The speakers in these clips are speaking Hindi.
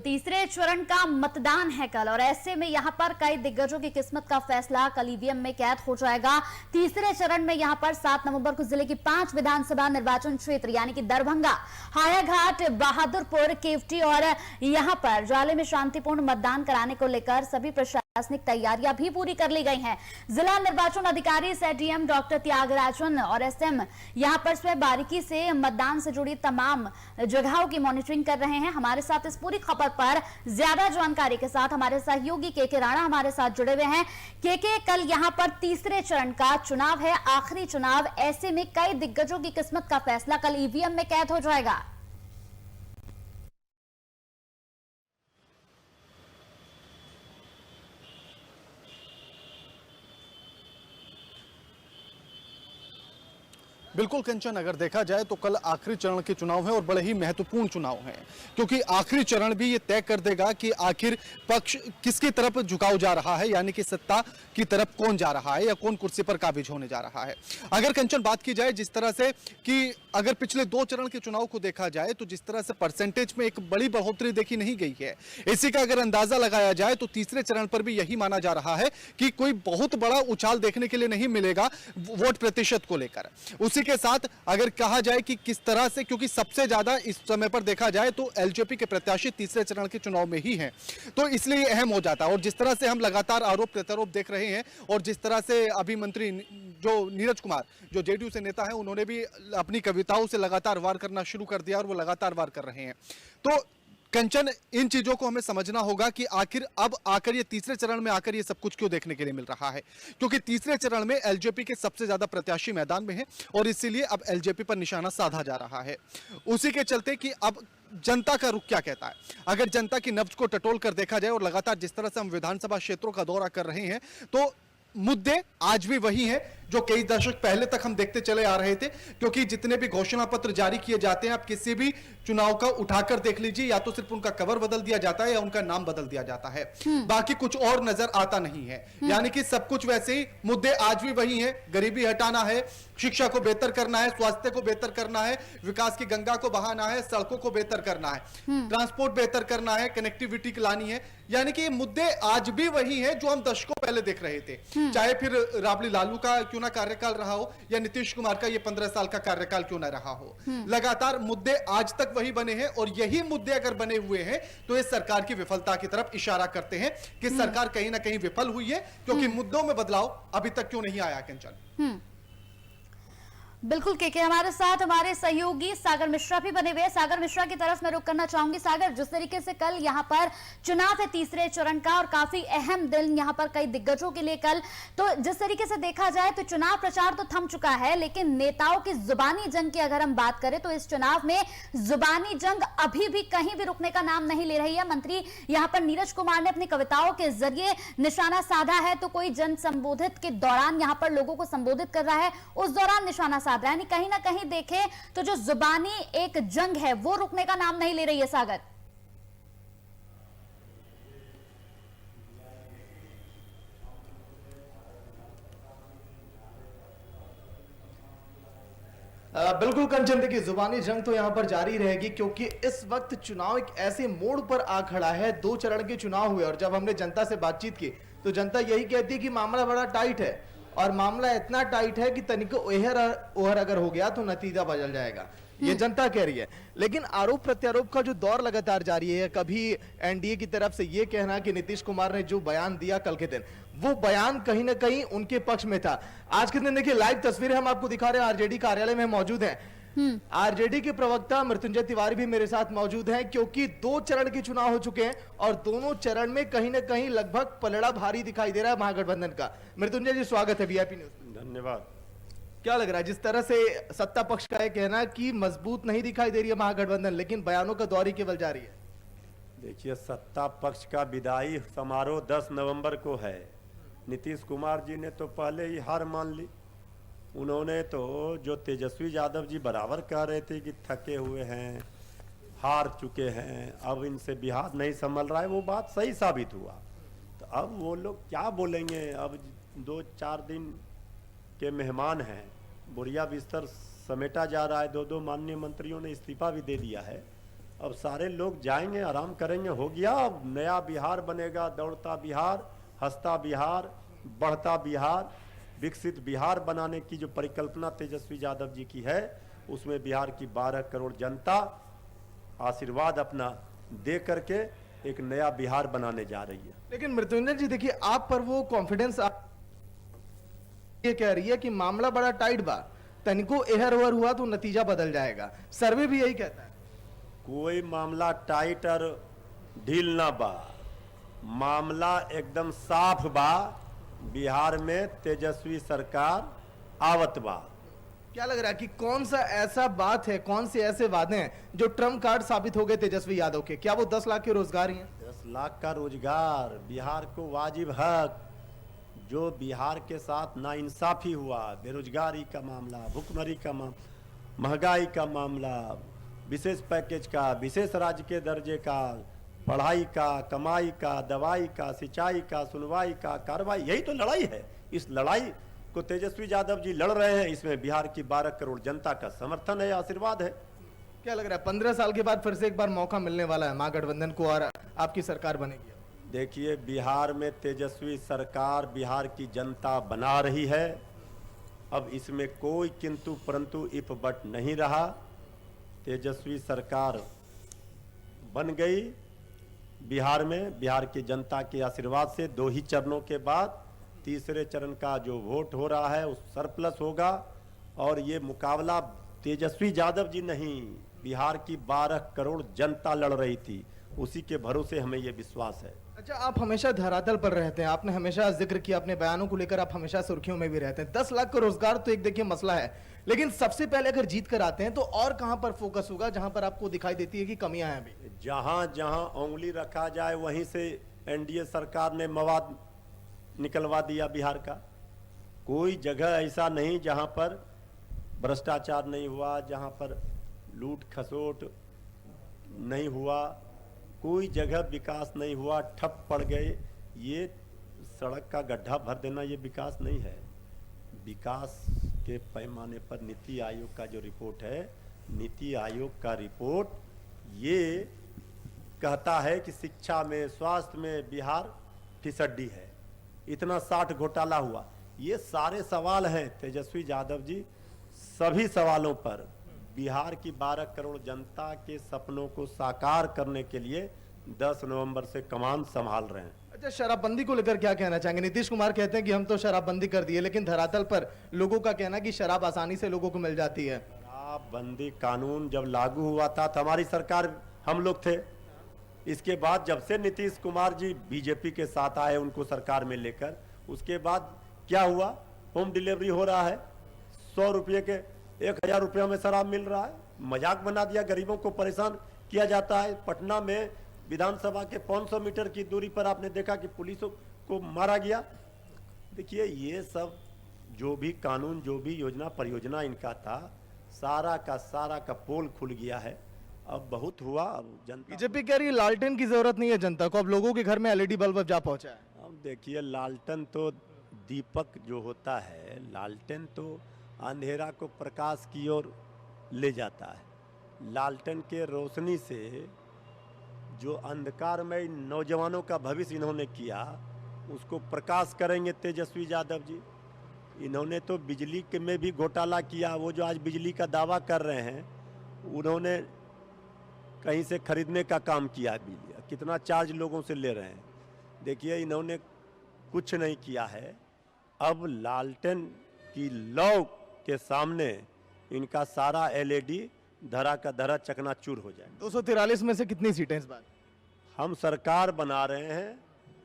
तीसरे चरण का मतदान है कल और ऐसे में यहां पर कई दिग्गजों की किस्मत का फैसला कल ईवीएम में कैद हो जाएगा। तीसरे चरण में यहां पर 7 नवंबर को जिले की 5 विधानसभा निर्वाचन क्षेत्र यानी कि दरभंगा, हायाघाट, बहादुरपुर, केवटी और यहां पर ज्वाले में शांतिपूर्ण मतदान कराने को लेकर सभी प्रशासनिक तैयारियां भी पूरी कर ली गई हैं। जिला निर्वाचन अधिकारी सह डीएम डॉक्टर त्यागराजन और एसएम यहां पर स्वयं बारीकी से मतदान से जुड़ी तमाम जगहों की मॉनिटरिंग कर रहे हैं। हमारे साथ इस पूरी खबर पर ज्यादा जानकारी के साथ हमारे सहयोगी के राणा हमारे साथ जुड़े हुए हैं। के कल यहां पर तीसरे चरण का चुनाव है, आखिरी चुनाव, ऐसे में कई दिग्गजों की किस्मत का फैसला कल ईवीएम में कैद हो जाएगा। बिल्कुल कंचन, अगर देखा जाए तो कल आखिरी चरण के चुनाव है और बड़े ही महत्वपूर्ण चुनाव हैं, क्योंकि आखिरी चरण भी ये तय कर देगा कि आखिर पक्ष किसकी तरफ झुकाव जा रहा है, यानी कि सत्ता की तरफ कौन जा रहा है या कौन कुर्सी पर काबिज होने जा रहा है। अगर कंचन बात की जाए जिस तरह से कि अगर पिछले 2 चरण के चुनाव को देखा जाए तो जिस तरह से परसेंटेज में एक बड़ी बढ़ोतरी देखी नहीं गई है, इसी का अगर अंदाजा लगाया जाए तो तीसरे चरण पर भी यही माना जा रहा है कि कोई बहुत बड़ा उछाल देखने के लिए नहीं मिलेगा वोट प्रतिशत को लेकर। उसी के साथ अगर कहा जाए कि किस तरह से, क्योंकि सबसे ज्यादा इस समय पर देखा जाए तो एलजेपी के प्रत्याशी तीसरे चरण के चुनाव में ही हैं, तो इसलिए अहम हो जाता है। और जिस तरह से हम लगातार आरोप प्रत्यारोप देख रहे हैं और जिस तरह से अभी मंत्री जो नीरज कुमार जो जेडीयू से नेता है, उन्होंने भी अपनी कविताओं से लगातार वार करना शुरू कर दिया और वो लगातार वार कर रहे हैं। तो कंचन, इन चीजों को हमें समझना होगा कि आखिर अब आकर ये तीसरे चरण में आकर ये सब कुछ क्यों देखने के लिए मिल रहा है, क्योंकि तीसरे चरण में एलजेपी के सबसे ज्यादा प्रत्याशी मैदान में हैं और इसीलिए अब एलजेपी पर निशाना साधा जा रहा है। उसी के चलते कि अब जनता का रुख क्या कहता है। अगर जनता की नब्ज को टटोल कर देखा जाए और लगातार जिस तरह से हम विधानसभा क्षेत्रों का दौरा कर रहे हैं, तो मुद्दे आज भी वही हैं जो कई दशक पहले तक हम देखते चले आ रहे थे, क्योंकि जितने भी घोषणा पत्र जारी किए जाते हैं, आप किसी भी चुनाव का उठाकर देख लीजिए, या तो सिर्फ उनका कवर बदल दिया जाता है या उनका नाम बदल दिया जाता है, बाकी कुछ और नजर आता नहीं है। यानी कि सब कुछ वैसे ही, मुद्दे आज भी वही हैं। गरीबी हटाना है, शिक्षा को बेहतर करना है, स्वास्थ्य को बेहतर करना है, विकास की गंगा को बहाना है, सड़कों को बेहतर करना है, ट्रांसपोर्ट बेहतर करना है, कनेक्टिविटी लानी है। यानी कि ये मुद्दे आज भी वही हैं जो हम दशकों पहले देख रहे थे, चाहे फिर राबड़ी लालू का क्यों ना कार्यकाल रहा हो या नीतीश कुमार का ये 15 साल का कार्यकाल क्यों ना रहा हो। लगातार मुद्दे आज तक वही बने हैं और यही मुद्दे अगर बने हुए हैं तो ये सरकार की विफलता की तरफ इशारा करते हैं कि सरकार कहीं ना कहीं विफल हुई है, क्योंकि मुद्दों में बदलाव अभी तक क्यों नहीं आया कंचन। बिल्कुल के हमारे साथ हमारे सहयोगी सागर मिश्रा भी बने हुए हैं। सागर मिश्रा की तरफ मैं रुक करना चाहूंगी। सागर, जिस तरीके से कल यहां पर चुनाव है तीसरे चरण का और काफी अहम दिन यहां पर कई दिग्गजों के लिए कल, तो जिस तरीके से देखा जाए तो चुनाव प्रचार तो थम चुका है, लेकिन नेताओं की जुबानी जंग की अगर हम बात करें तो इस चुनाव में जुबानी जंग अभी भी कहीं भी रुकने का नाम नहीं ले रही है। मंत्री यहां पर नीरज कुमार ने अपनी कविताओं के जरिए निशाना साधा है, तो कोई जन संबोधित के दौरान यहां पर लोगों को संबोधित कर रहा है, उस दौरान निशाना यानी कहीं ना कहीं देखें तो जो जुबानी एक जंग है वो रुकने का नाम नहीं ले रही है। सागर, बिल्कुल कंचन, देखिए जुबानी जंग तो यहां पर जारी रहेगी, क्योंकि इस वक्त चुनाव एक ऐसे मोड़ पर आ खड़ा है। 2 चरण के चुनाव हुए और जब हमने जनता से बातचीत की तो जनता यही कहती है कि मामला बड़ा टाइट है और मामला इतना टाइट है कि तनिक ओहर अगर हो गया तो नतीजा बदल जाएगा, ये जनता कह रही है। लेकिन आरोप प्रत्यारोप का जो दौर लगातार जारी है, कभी एनडीए की तरफ से ये कहना कि नीतीश कुमार ने जो बयान दिया कल के दिन, वो बयान कहीं ना कहीं उनके पक्ष में था। आज के दिन देखिए लाइव तस्वीरें हम आपको दिखा रहे हैं, आरजेडी कार्यालय में मौजूद हैं। आरजेडी के प्रवक्ता मृत्युंजय तिवारी भी मेरे साथ मौजूद हैं, क्योंकि 2 चरण के चुनाव हो चुके हैं और दोनों चरण में कहीं ना कहीं लगभग पलड़ा भारी दिखाई दे रहा है महागठबंधन का। मृत्युंजय जी, स्वागत है वीआईपी न्यूज। धन्यवाद। क्या लग रहा है, जिस तरह से सत्ता पक्ष का कहना कि मजबूत नहीं दिखाई दे रही है महागठबंधन, लेकिन बयानों का दौर ही केवल जारी है? देखिए, सत्ता पक्ष का विदाई समारोह 10 नवंबर को है। नीतीश कुमार जी ने तो पहले ही हार मान ली। उन्होंने तो, जो तेजस्वी यादव जी बराबर कह रहे थे कि थके हुए हैं, हार चुके हैं, अब इनसे बिहार नहीं संभल रहा है, वो बात सही साबित हुआ। तो अब वो लोग क्या बोलेंगे? अब 2-4 दिन के मेहमान हैं, बोरिया बिस्तर समेटा जा रहा है। 2 माननीय मंत्रियों ने इस्तीफा भी दे दिया है। अब सारे लोग जाएंगे, आराम करेंगे, हो गया। अब नया बिहार बनेगा, दौड़ता बिहार, हंसता बिहार, बढ़ता बिहार, विकसित बिहार बनाने की जो परिकल्पना तेजस्वी यादव जी की है, उसमें बिहार की 12 करोड़ जनता आशीर्वाद अपना दे करके एक नया बिहार बनाने जा रही है। लेकिन मृत्युंजय जी देखिए, आप पर वो कॉन्फिडेंस ये कह रही है कि मामला बड़ा टाइट बा, तनिको एहर ओहर हुआ तो नतीजा बदल जाएगा। सर्वे भी यही कहता है। कोई मामला टाइट और ढील ना बा, मामला एकदम साफ बा। बिहार में तेजस्वी सरकार आवत बा। क्या लग रहा है कि कौन सा ऐसा बात है, कौन से ऐसे वादे हैं जो ट्रम्प कार्ड साबित हो गए तेजस्वी यादव के? क्या वो 10 लाख के रोजगार ही हैं? 10 लाख का रोजगार, बिहार को वाजिब हक, जो बिहार के साथ नाइंसाफी हुआ, बेरोजगारी का मामला, भुखमरी का मामला, महंगाई का मामला, विशेष पैकेज का, विशेष राज्य के दर्जे का, पढ़ाई का, कमाई का, दवाई का, सिंचाई का, सुनवाई का, कार्रवाई, यही तो लड़ाई है। इस लड़ाई को तेजस्वी यादव जी लड़ रहे हैं, इसमें बिहार की 12 करोड़ जनता का समर्थन है, आशीर्वाद है। क्या लग रहा है 15 साल के बाद फिर से एक बार मौका मिलने वाला है महागठबंधन को और आपकी सरकार बनेगी? देखिए, बिहार में तेजस्वी सरकार बिहार की जनता बना रही है। अब इसमें कोई किंतु परंतु इफ बट नहीं रहा। तेजस्वी सरकार बन गई बिहार में, बिहार की जनता के आशीर्वाद से। 2 ही चरणों के बाद तीसरे चरण का जो वोट हो रहा है उस सरप्लस होगा, और ये मुकाबला तेजस्वी यादव जी नहीं, बिहार की 12 करोड़ जनता लड़ रही थी, उसी के भरोसे हमें ये विश्वास है। अच्छा, आप हमेशा धरातल पर रहते हैं, आपने हमेशा जिक्र किया, अपने बयानों को लेकर आप हमेशा सुर्खियों में भी रहते हैं। 10 लाख का रोजगार तो एक देखिए मसला है, लेकिन सबसे पहले अगर जीत कर आते हैं तो और कहां पर फोकस होगा जहां पर आपको दिखाई देती है कि कमियां हैं? अभी जहां जहां उंगली रखा जाए वहीं से एनडीए सरकार ने मवाद निकलवा दिया बिहार का। कोई जगह ऐसा नहीं जहां पर भ्रष्टाचार नहीं हुआ, जहां पर लूट खसोट नहीं हुआ, कोई जगह विकास नहीं हुआ, ठप पड़ गए। ये सड़क का गड्ढा भर देना ये विकास नहीं है। विकास के पैमाने पर नीति आयोग का जो रिपोर्ट है, नीति आयोग का रिपोर्ट ये कहता है कि शिक्षा में, स्वास्थ्य में बिहार फिसड्डी है, इतना 60 घोटाला हुआ। ये सारे सवाल हैं तेजस्वी यादव जी, सभी सवालों पर बिहार की 12 करोड़ जनता के सपनों को साकार करने के लिए 10 नवंबर से कमान संभाल रहे हैं। अच्छा, शराबबंदी को लेकर क्या कहना चाहेंगे? नीतीश कुमार कहते हैं कि हम तो शराबबंदी कर दिए, लेकिन धरातल पर लोगों का कहना है कि शराब आसानी से लोगों को मिल जाती है। शराबबंदी कानून जब लागू हुआ था तो हमारी सरकार, हम लोग थे। इसके बाद जब से नीतीश कुमार जी बीजेपी के साथ आए उनको सरकार में लेकर, उसके बाद क्या हुआ? होम डिलीवरी हो रहा है, 100 रुपये के 1000 रुपये में शराब मिल रहा है। मजाक बना दिया, गरीबों को परेशान किया जाता है। पटना में विधानसभा के 500 मीटर की दूरी पर आपने देखा कि पुलिसों को मारा गया। देखिए, ये सब जो भी कानून, जो भी योजना परियोजना इनका था, सारा का पोल खुल गया है। अब बहुत हुआ। अब जनता, बीजेपी कह रही है लालटेन की जरूरत नहीं है जनता को, अब लोगों के घर में एलईडी बल्ब जा पहुंचा है। अब देखिए, लालटेन तो दीपक जो होता है, लालटेन तो अंधेरा को प्रकाश की ओर ले जाता है। लालटेन के रोशनी से जो अंधकार में नौजवानों का भविष्य इन्होंने किया, उसको प्रकाश करेंगे तेजस्वी यादव जी। इन्होंने तो बिजली के में भी घोटाला किया। वो जो आज बिजली का दावा कर रहे हैं, उन्होंने कहीं से खरीदने का काम किया, कितना चार्ज लोगों से ले रहे हैं। देखिए, इन्होंने कुछ नहीं किया है। अब लालटेन की लौ के सामने इनका सारा एलईडी धरा का धरा चकनाचूर हो जाए। 243 में से कितनी सीटें इस बार? हम सरकार बना रहे हैं,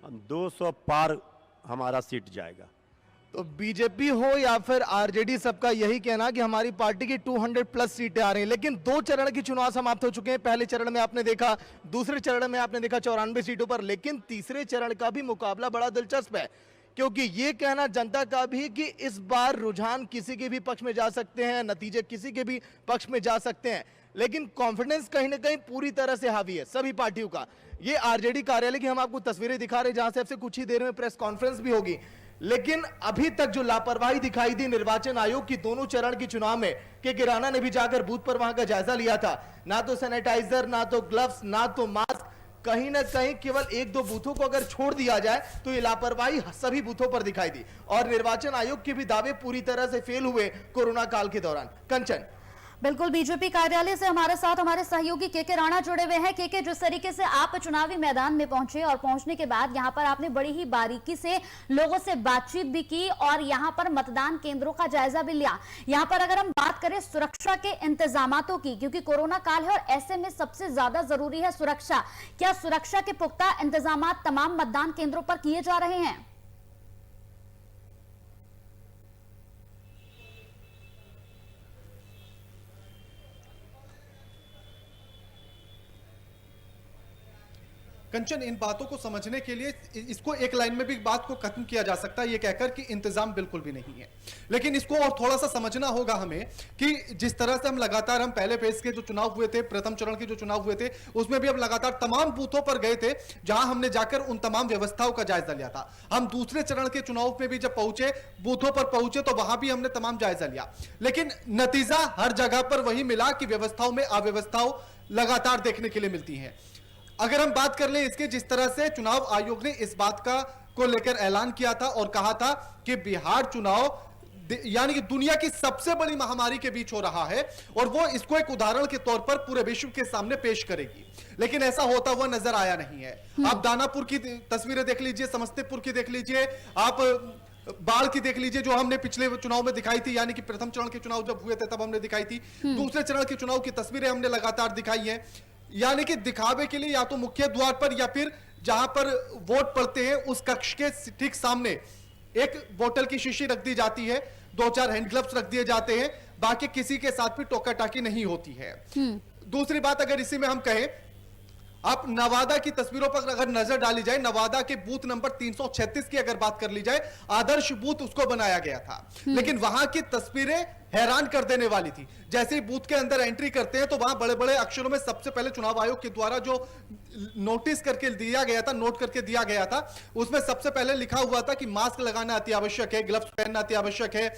हम 200 पार हमारा सीट जाएगा। तो बीजेपी हो या फिर आरजेडी, सबका यही कहना कि हमारी पार्टी की 200 प्लस सीटें आ रही हैं। लेकिन 2 चरण की चुनाव समाप्त हो चुके हैं। पहले चरण में आपने देखा, दूसरे चरण में आपने देखा 94 सीटों पर, लेकिन तीसरे चरण का भी मुकाबला बड़ा दिलचस्प है, क्योंकि ये कहना जनता का भी कि इस बार रुझान किसी के भी पक्ष में जा सकते हैं, नतीजे किसी के भी पक्ष में जा सकते हैं। लेकिन कॉन्फिडेंस कहीं ना कहीं पूरी तरह से हावी है सभी पार्टियों का। ये आरजेडी कार्यालय की हम आपको तस्वीरें दिखा रहे हैं, जहां से आपसे कुछ ही देर में प्रेस कॉन्फ्रेंस भी होगी। लेकिन अभी तक जो लापरवाही दिखाई दी निर्वाचन आयोग की दोनों चरण के चुनाव में, कि किराना ने भी जाकर बूथ पर वहां का जायजा लिया था, ना तो सैनिटाइजर, ना तो ग्लव्स, ना तो मास्क, कहीं ना कहीं केवल एक दो बूथों को अगर छोड़ दिया जाए तो ये लापरवाही सभी बूथों पर दिखाई दी। और निर्वाचन आयोग के भी दावे पूरी तरह से फेल हुए कोरोना काल के दौरान। कंचन। बिल्कुल, बीजेपी कार्यालय से हमारे साथ हमारे सहयोगी के राणा जुड़े हुए हैं। के जिस तरीके से आप चुनावी मैदान में पहुंचे और पहुंचने के बाद यहां पर आपने बड़ी ही बारीकी से लोगों से बातचीत भी की और यहां पर मतदान केंद्रों का जायजा भी लिया। यहां पर अगर हम बात करें सुरक्षा के इंतजामातों की, क्योंकि कोरोना काल है और ऐसे में सबसे ज्यादा जरूरी है सुरक्षा, क्या सुरक्षा के पुख्ता इंतजाम तमाम मतदान केंद्रों पर किए जा रहे हैं? कंचन, इन बातों को समझने के लिए इसको एक लाइन में भी बात को खत्म किया जा सकता है ये कहकर कि इंतजाम बिल्कुल भी नहीं है, लेकिन इसको और थोड़ा सा समझना होगा हमें कि जिस तरह से हम लगातार पहले फेज के जो चुनाव हुए थे, प्रथम चरण के जो चुनाव हुए थे, उसमें भी हम लगातार तमाम बूथों पर गए थे जहां हमने जाकर उन तमाम व्यवस्थाओं का जायजा लिया था। हम दूसरे चरण के चुनाव में भी जब पहुंचे, बूथों पर पहुंचे, तो वहां भी हमने तमाम जायजा लिया, लेकिन नतीजा हर जगह पर वही मिला कि व्यवस्थाओं में अव्यवस्थाओं लगातार देखने के लिए मिलती है। अगर हम बात कर लें इसके, जिस तरह से चुनाव आयोग ने इस बात को लेकर ऐलान किया था और कहा था कि बिहार चुनाव यानी कि दुनिया की सबसे बड़ी महामारी के बीच हो रहा है और वो इसको एक उदाहरण के तौर पर पूरे विश्व के सामने पेश करेगी, लेकिन ऐसा होता हुआ नजर आया नहीं है। आप दानापुर की तस्वीरें देख लीजिए, समस्तीपुर की देख लीजिए, आप बाढ़ की देख लीजिए जो हमने पिछले चुनाव में दिखाई थी, यानी कि प्रथम चरण के चुनाव जब हुए थे तब हमने दिखाई थी। दूसरे चरण के चुनाव की तस्वीरें हमने लगातार दिखाई है, यानी कि दिखावे के लिए या तो मुख्य द्वार पर या फिर जहां पर वोट पड़ते हैं उस कक्ष के ठीक सामने एक बोतल की शीशी रख दी जाती है, 2-4 हैंड ग्लव्स रख दिए जाते हैं, बाकी किसी के साथ भी टोका टाकी नहीं होती है। दूसरी बात, अगर इसी में हम कहें, आप नवादा की तस्वीरों पर अगर नजर डाली जाए, नवादा के बूथ नंबर 336 की अगर बात कर ली जाए, आदर्श बूथ उसको बनाया गया था, लेकिन वहां की तस्वीरें हैरान कर देने वाली थी। जैसे ही बूथ के अंदर एंट्री करते हैं तो वहां बड़े बड़े अक्षरों में सबसे पहले चुनाव आयोग के द्वारा जो नोटिस करके दिया गया था, नोट करके दिया गया था, उसमें सबसे पहले लिखा हुआ था कि मास्क लगाना अति आवश्यक है, ग्लव्स पहनना अति आवश्यक है,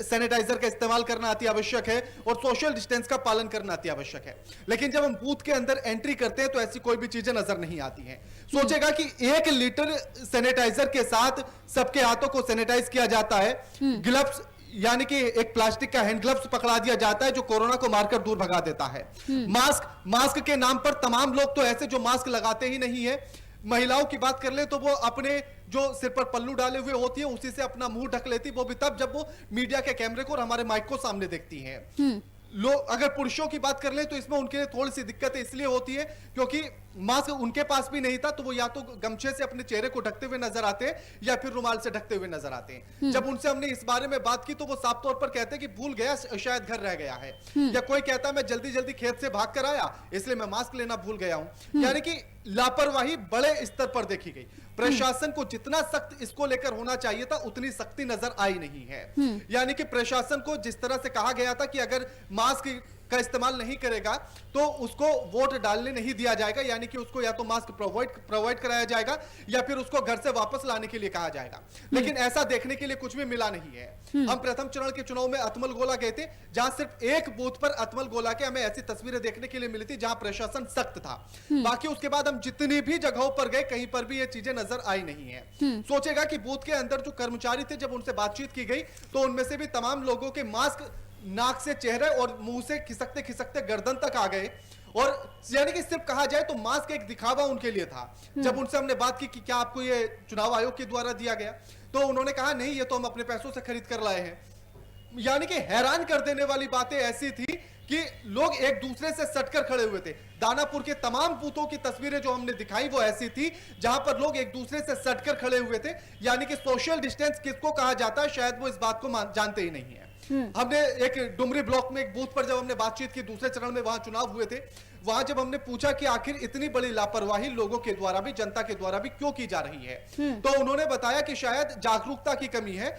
सैनिटाइजर का इस्तेमाल करना अति आवश्यक है और सोशल डिस्टेंस का पालन करना अति आवश्यक है। लेकिन जब हम बूथ के अंदर एंट्री करते हैं तो ऐसी कोई भी चीजें नजर नहीं आती हैं। सोचेगा कि 1 लीटर सैनिटाइजर के साथ सबके हाथों को सैनिटाइज किया जाता है, ग्लव्स यानी कि एक प्लास्टिक का हैंड ग्लव्स पकड़ा दिया जाता है जो कोरोना को मारकर दूर भगा देता है। मास्क के नाम पर तमाम लोग तो ऐसे जो मास्क लगाते ही नहीं है। महिलाओं की बात कर ले तो वो अपने जो सिर पर पल्लू डाले हुए होती है उसी से अपना मुंह ढक लेती, वो भी तब जब वो मीडिया के कैमरे को और हमारे माइक को सामने देखती हैं। लोग अगर पुरुषों की बात कर ले तो इसमें उनके लिए थोड़ी सी दिक्कत इसलिए होती है क्योंकि मास्क उनके पास भी नहीं था, तो वो या तो गमछे से अपने चेहरे को ढकते हुए नजर आते हैं या फिर रुमाल से ढकते हुए नजर आते हैं। जब उनसे हमने इस बारे में बात की तो वो साफ तौर पर कहते हैं कि भूल गया, शायद घर रह गया है, या कोई कहता है मैं जल्दी जल्दी खेत से भाग कर आया इसलिए मैं मास्क लेना भूल गया हूं। यानी कि लापरवाही बड़े स्तर पर देखी गई। प्रशासन को जितना सख्त इसको लेकर होना चाहिए था उतनी सख्ती नजर आई नहीं है। यानी कि प्रशासन को जिस तरह से कहा गया था कि अगर मास्क का इस्तेमाल नहीं करेगा तो उसको वोट डालने नहीं दिया जाएगा, यानी कि उसको या तो मास्क प्रोवाइड कराया जाएगा या फिर उसको घर से वापस लाने के लिए कहा जाएगा, लेकिन ऐसा देखने के लिए कुछ भी मिला नहीं है। हम प्रथम चरण के चुनाव में अतमल गोला गए थे जहां सिर्फ एक बूथ पर अतमल गोला के हमें ऐसी तस्वीरें देखने के लिए मिली थी जहां प्रशासन सख्त था। बाकी उसके बाद हम जितनी भी जगहों पर गए कहीं पर भी ये चीजें नजर आई नहीं है। सोचेगा कि बूथ के अंदर जो कर्मचारी थे जब उनसे बातचीत की गई तो उनमें से भी तमाम लोगों के मास्क नाक से चेहरे और मुंह से खिसकते खिसकते गर्दन तक आ गए, और यानी कि सिर्फ कहा जाए तो मास्क एक दिखावा उनके लिए था। जब उनसे हमने बात की कि क्या आपको ये चुनाव आयोग के द्वारा दिया गया, तो उन्होंने कहा नहीं, ये तो हम अपने पैसों से खरीद कर लाए हैं। यानी कि हैरान कर देने वाली बातें ऐसी थी कि लोग एक दूसरे से सटकर खड़े हुए थे। दानापुर के तमाम बूथों की तस्वीरें जो हमने दिखाई वो ऐसी थी जहां पर लोग एक दूसरे से सटकर खड़े हुए थे, यानी कि सोशल डिस्टेंस किसको कहा जाता है शायद वो इस बात को जानते ही नहीं है। हमने एक डुमरी ब्लॉक में एक बूथ पर जब हमने बातचीत की, दूसरे चरण में वहां चुनाव हुए थे, वहां जब हमने पूछा कि आखिर इतनी बड़ी लापरवाही लोगों के द्वारा भी, जनता के द्वारा भी क्यों की जा रही है, तो उन्होंने बताया कि शायद जागरूकता की कमी है।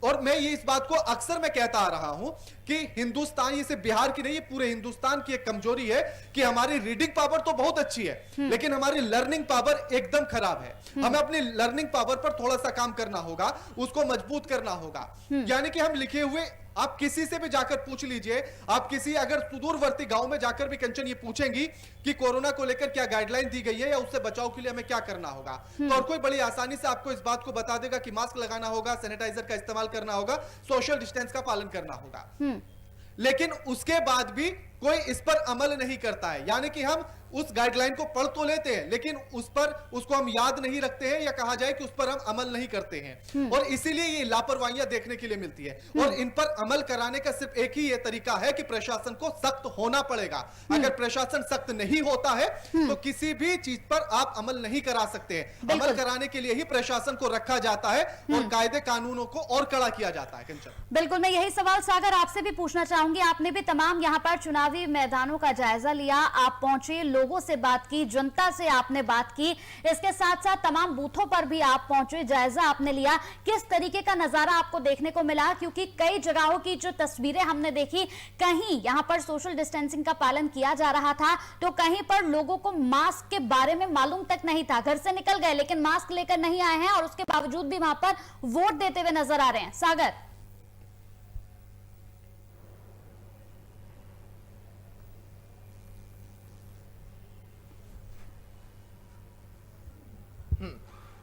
और मैं ये इस बात को अक्सर मैं कहता आ रहा हूं कि हिंदुस्तान, ये सिर्फ बिहार की नहीं, ये पूरे हिंदुस्तान की एक कमजोरी है कि हमारी रीडिंग पावर तो बहुत अच्छी है, लेकिन हमारी लर्निंग पावर एकदम खराब है। हमें अपनी लर्निंग पावर पर थोड़ा सा काम करना होगा, उसको मजबूत करना होगा। यानी कि हम लिखे हुए, आप किसी से भी जाकर पूछ लीजिए, आप किसी अगर सुदूरवर्ती गांव में जाकर भी कंचन ये पूछेंगी कि कोरोना को लेकर क्या गाइडलाइन दी गई है या उससे बचाव के लिए हमें क्या करना होगा, तो और कोई बड़ी आसानी से आपको इस बात को बता देगा कि मास्क लगाना होगा, सैनिटाइजर का इस्तेमाल करना होगा, सोशल डिस्टेंस का पालन करना होगा। लेकिन उसके बाद भी कोई इस पर अमल नहीं करता है। यानी कि हम उस गाइडलाइन को पढ़ तो लेते हैं, लेकिन उसको हम याद नहीं रखते हैं, या कहा जाए कि उस पर हम अमल नहीं करते हैं, और इसीलिए ये लापरवाहियां देखने के लिए मिलती है। और इन पर अमल कराने का सिर्फ एक ही ये तरीका है कि प्रशासन को सख्त होना पड़ेगा। अगर प्रशासन सख्त नहीं होता है तो किसी भी चीज पर आप अमल नहीं करा सकते हैं। अमल कराने के लिए ही प्रशासन को रखा जाता है और कायदे कानूनों को और कड़ा किया जाता है। कंचन, बिल्कुल, मैं यही सवाल सागर आपसे भी पूछना चाहूंगी। आपने भी तमाम यहाँ पर चुनावी मैदानों का जायजा लिया, आप पहुंचे, लोगों से बात की, जनता से आपने बात की, इसके साथ साथ तमाम बूथों पर भी आप पहुंचे, जायजा आपने लिया। किस तरीके का नजारा आपको देखने को मिला? क्योंकि कई जगहों की जो तस्वीरें हमने देखी, कहीं यहां पर सोशल डिस्टेंसिंग का पालन किया जा रहा था, तो कहीं पर लोगों को मास्क के बारे में मालूम तक नहीं था, घर से निकल गए लेकिन मास्क लेकर नहीं आए हैं, और उसके बावजूद भी वहां पर वोट देते हुए नजर आ रहे हैं। सागर,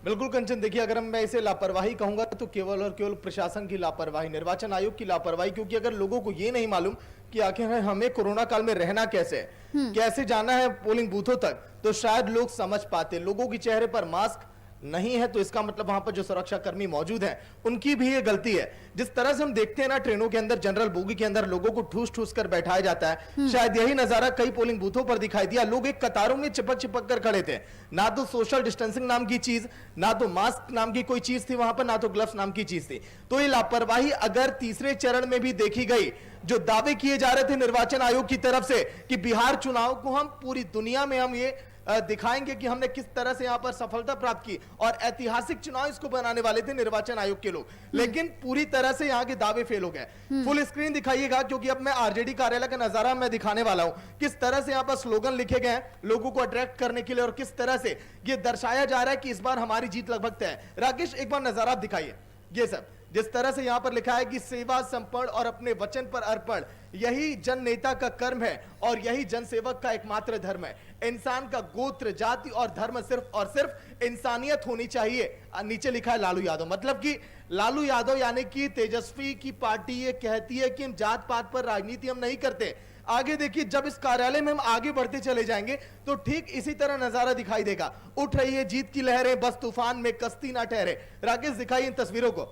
बिल्कुल कंचन, देखिए अगर मैं इसे लापरवाही कहूंगा तो केवल और केवल प्रशासन की लापरवाही, निर्वाचन आयोग की लापरवाही। क्योंकि अगर लोगों को ये नहीं मालूम कि आखिर हमें कोरोना काल में रहना कैसे है, कैसे जाना है पोलिंग बूथों तक, तो शायद लोग समझ पाते। लोगों के चेहरे पर मास्क नहीं है तो इसका मतलब वहां पर जो सुरक्षा कर्मी मौजूद हैं उनकी भी ये गलती है। जिस तरह से हम देखते हैं ना, ट्रेनों के अंदर, जनरल बोगी के अंदर लोगों को ठूस ठूस कर बैठाया जाता है, शायद यही नजारा कई पोलिंग बूथों पर दिखाई दिया। लोग एक कतारों में चिपक चिपक कर खड़े थे, ना तो सोशल डिस्टेंसिंग नाम की चीज, ना तो मास्क नाम की कोई चीज थी वहां पर, ना तो ग्लव्स नाम की चीज थी। तो ये लापरवाही अगर तीसरे चरण में भी देखी गई, जो दावे किए जा रहे थे निर्वाचन आयोग की तरफ से कि बिहार चुनाव को हम पूरी दुनिया में हम ये दिखाएंगे कि हमने किस तरह से यहां पर सफलता प्राप्त की, और ऐतिहासिक चुनाव इसको बनाने वाले थे निर्वाचन आयोग के लोग, लेकिन पूरी तरह से यहां के दावे फेल हो गए। फुल स्क्रीन दिखाइएगा, क्योंकि अब मैं आरजेडी कार्यालय का नजारा मैं दिखाने वाला हूं, किस तरह से यहां पर स्लोगन लिखे गए हैं लोगों को अट्रैक्ट करने के लिए, और किस तरह से ये दर्शाया जा रहा है कि इस बार हमारी जीत लगभग तय है। राकेश, एक बार नजारा आप दिखाइए। ये सब जिस तरह से यहां पर लिखा है कि सेवा, समर्पण और अपने वचन पर अर्पण, यही जन नेता का कर्म है और यही जनसेवक का एकमात्र धर्म है। इंसान का गोत्र, जाति और धर्म सिर्फ और सिर्फ इंसानियत होनी चाहिए। नीचे लिखा है लालू यादव, मतलब कि लालू यादव यानी कि तेजस्वी की पार्टी ये कहती है कि हम जात पात पर राजनीति हम नहीं करते। आगे देखिए, जब इस कार्यालय में हम आगे बढ़ते चले जाएंगे तो ठीक इसी तरह नजारा दिखाई देगा। उठ रही है जीत की लहरें, बस तूफान में कश्ती ना ठहरे। राकेश, दिखाइए इन तस्वीरों को,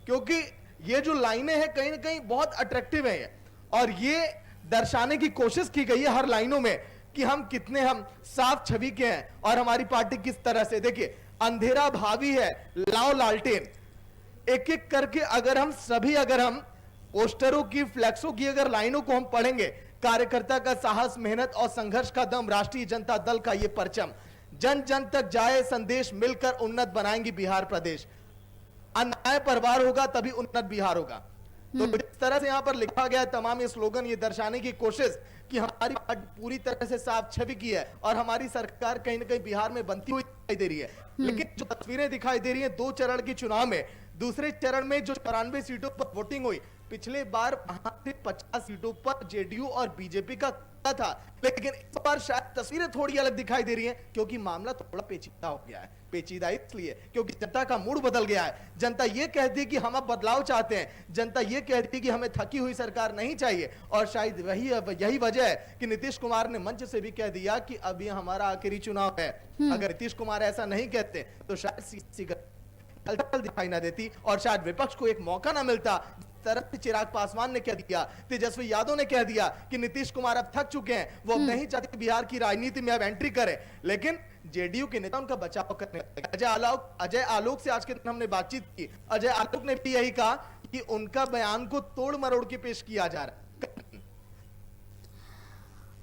क्योंकि ये जो लाइनें हैं कहीं ना कहीं बहुत अट्रैक्टिव है, और ये दर्शाने की कोशिश की गई है हर लाइनों में कि हम कितने हम साफ छवि के हैं और हमारी पार्टी किस तरह से। देखिए, अंधेरा भावी है, लाओ लालटेन। एक एक करके अगर हम पोस्टरों की, फ्लैक्सों की अगर लाइनों को हम पढ़ेंगे, कार्यकर्ता का साहस, मेहनत और संघर्ष का दम, राष्ट्रीय जनता दल का ये परचम, जन जन तक जाए संदेश, मिलकर उन्नत बनाएंगे बिहार प्रदेश। अन्याय पर वार होगा तभी उन्नत बिहार होगा। तो इस तरह से यहां पर लिखा गया तमाम ये स्लोगन, ये दर्शाने की कोशिश कि हमारी पार्टी पूरी तरह से साफ छवि की है और हमारी सरकार कहीं ना कहीं बिहार में बनती हुई दिखाई दे रही है। लेकिन जो तस्वीरें दिखाई दे रही हैं 2 चरण के चुनाव में, दूसरे चरण में जो 94 सीटों पर वोटिंग हुई, पिछले बार वहां से 50 सीटों पर जेडीयू और बीजेपी का था, लेकिन इस बार शायद तस्वीरें थोड़ी अलग दिखाई दे रही हैं, क्योंकि मामला थोड़ा पेचीदा हो गया है। पेचीदा इसलिए क्योंकि जनता का मूड बदल गया है। जनता ये कहती है कि हम अब बदलाव चाहते हैं, जनता ये कहती है कि हमें थकी हुई सरकार नहीं चाहिए, और शायद यही वजह है कि नीतीश कुमार ने मंच से भी कह दिया कि अब ये हमारा आखिरी चुनाव है। अगर नीतीश कुमार ऐसा नहीं कहते तो शायद दिखाई ना देती और शायद विपक्ष को एक मौका ना मिलता। तरफ से चिराग पासवान ने कह दिया, तेजस्वी यादव ने कह दिया कि नीतीश कुमार अब थक चुके हैं, वो अब नहीं चाहते बिहार की राजनीति में अब एंट्री करें। लेकिन जेडीयू के नेता उनका बचाव करने लगे। अजय आलोक से आज के दिन हमने बातचीत की, अजय आलोक ने भी यही कहा कि उनका बयान को तोड़ मरोड़ के पेश किया जा रहा है।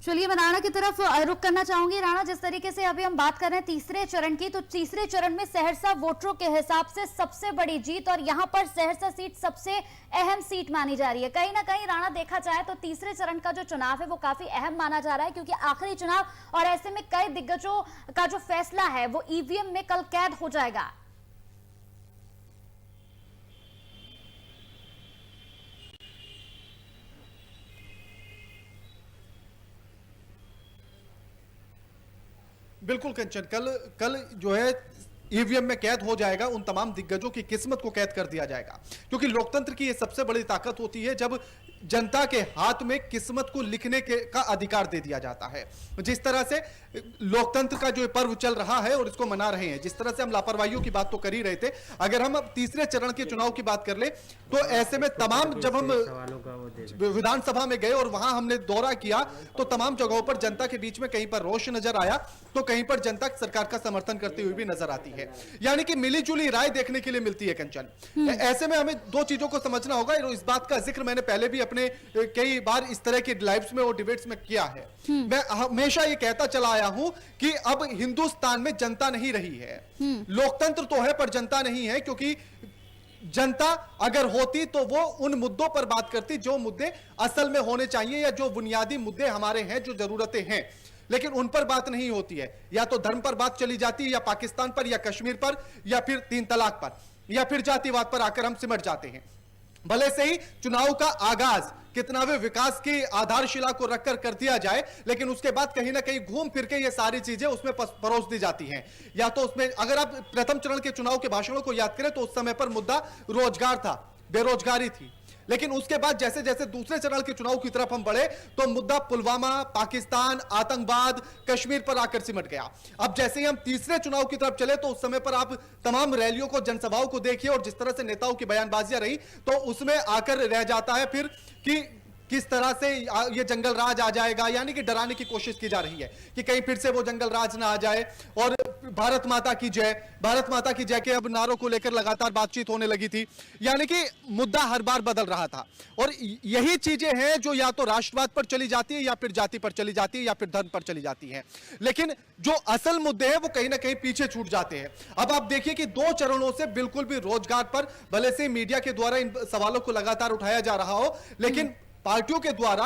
चलिए मैं राणा की तरफ रुख करना चाहूंगी। राणा, जिस तरीके से अभी हम बात कर रहे हैं तीसरे चरण की, तो तीसरे चरण में सहरसा वोटरों के हिसाब से सबसे बड़ी जीत और यहां पर सहरसा सीट सबसे अहम सीट मानी जा रही है। कहीं ना कहीं राणा देखा जाए तो तीसरे चरण का जो चुनाव है वो काफी अहम माना जा रहा है, क्योंकि आखिरी चुनाव और ऐसे में कई दिग्गजों का जो फैसला है वो ईवीएम में कल कैद हो जाएगा। बिल्कुल कंचन, कल जो है ईवीएम में कैद हो जाएगा, उन तमाम दिग्गजों की किस्मत को कैद कर दिया जाएगा, क्योंकि लोकतंत्र की ये सबसे बड़ी ताकत होती है जब जनता के हाथ में किस्मत को लिखने का अधिकार दे दिया जाता है। जिस तरह से लोकतंत्र का जो पर्व चल रहा है और इसको मना रहे हैं, जिस तरह से हम लापरवाहियों की बात तो कर ही रहे थे, अगर हम अब तीसरे चरण के चुनाव की बात कर ले तो ऐसे में तमाम, जब हम विधानसभा में गए और वहां हमने दौरा किया तो तमाम जगहों पर जनता के बीच में कहीं पर रोष नजर आया तो कहीं पर जनता सरकार का समर्थन करती हुई भी नजर आती है, यानी कि मिली जुली राय देखने के लिए मिलती है कंचन। ऐसे में हमें दो चीजों को समझना होगा, इस बात का जिक्र मैंने पहले भी अपने कई बार इस तरह के लाइव्स में और डिबेट्स में किया है। मैं हमेशा ये कहता चला आया हूं कि अब हिंदुस्तान में जनता नहीं रही है। लोकतंत्र तो है पर जनता नहीं है, क्योंकि जनता अगर होती तो वो उन मुद्दों पर बात करती जो मुद्दे असल में होने चाहिए या जो बुनियादी मुद्दे हमारे हैं, जो जरूरतें हैं, लेकिन उन पर बात नहीं होती है। या तो धर्म पर बात चली जाती है, या पाकिस्तान पर, या कश्मीर पर, या फिर 3 तलाक पर, या फिर जातिवाद पर आकर हम सिमट जाते हैं। भले से ही चुनाव का आगाज कितना भी विकास की आधारशिला को रखकर कर दिया जाए, लेकिन उसके बाद कहीं ना कहीं घूम फिर के ये सारी चीजें उसमें परोस दी जाती हैं। या तो उसमें अगर आप प्रथम चरण के चुनाव के भाषणों को याद करें तो उस समय पर मुद्दा रोजगार था, बेरोजगारी थी, लेकिन उसके बाद जैसे जैसे दूसरे चरण के चुनाव की तरफ हम बढ़े तो मुद्दा पुलवामा, पाकिस्तान, आतंकवाद, कश्मीर पर आकर सिमट गया। अब जैसे ही हम तीसरे चुनाव की तरफ चले तो उस समय पर आप तमाम रैलियों को, जनसभाओं को देखिए और जिस तरह से नेताओं की बयानबाजियां रही तो उसमें आकर रह जाता है फिर कि किस तरह से ये जंगल राज आ जाएगा, यानी कि डराने की कोशिश की जा रही है कि कहीं फिर से वो जंगल राज ना आ जाए। और भारत माता की जय, भारत माता की जय के अब नारों को लेकर लगातार बातचीत होने लगी थी, यानी कि मुद्दा हर बार बदल रहा था। और यही चीजें हैं जो या तो राष्ट्रवाद पर चली जाती है, या फिर जाति पर चली जाती है, या फिर धर्म पर चली जाती है, लेकिन जो असल मुद्दे हैं वो कहीं ना कहीं पीछे छूट जाते हैं। अब आप देखिए कि 2 चरणों से बिल्कुल भी रोजगार पर भले से मीडिया के द्वारा इन सवालों को लगातार उठाया जा रहा हो, लेकिन पार्टियों के द्वारा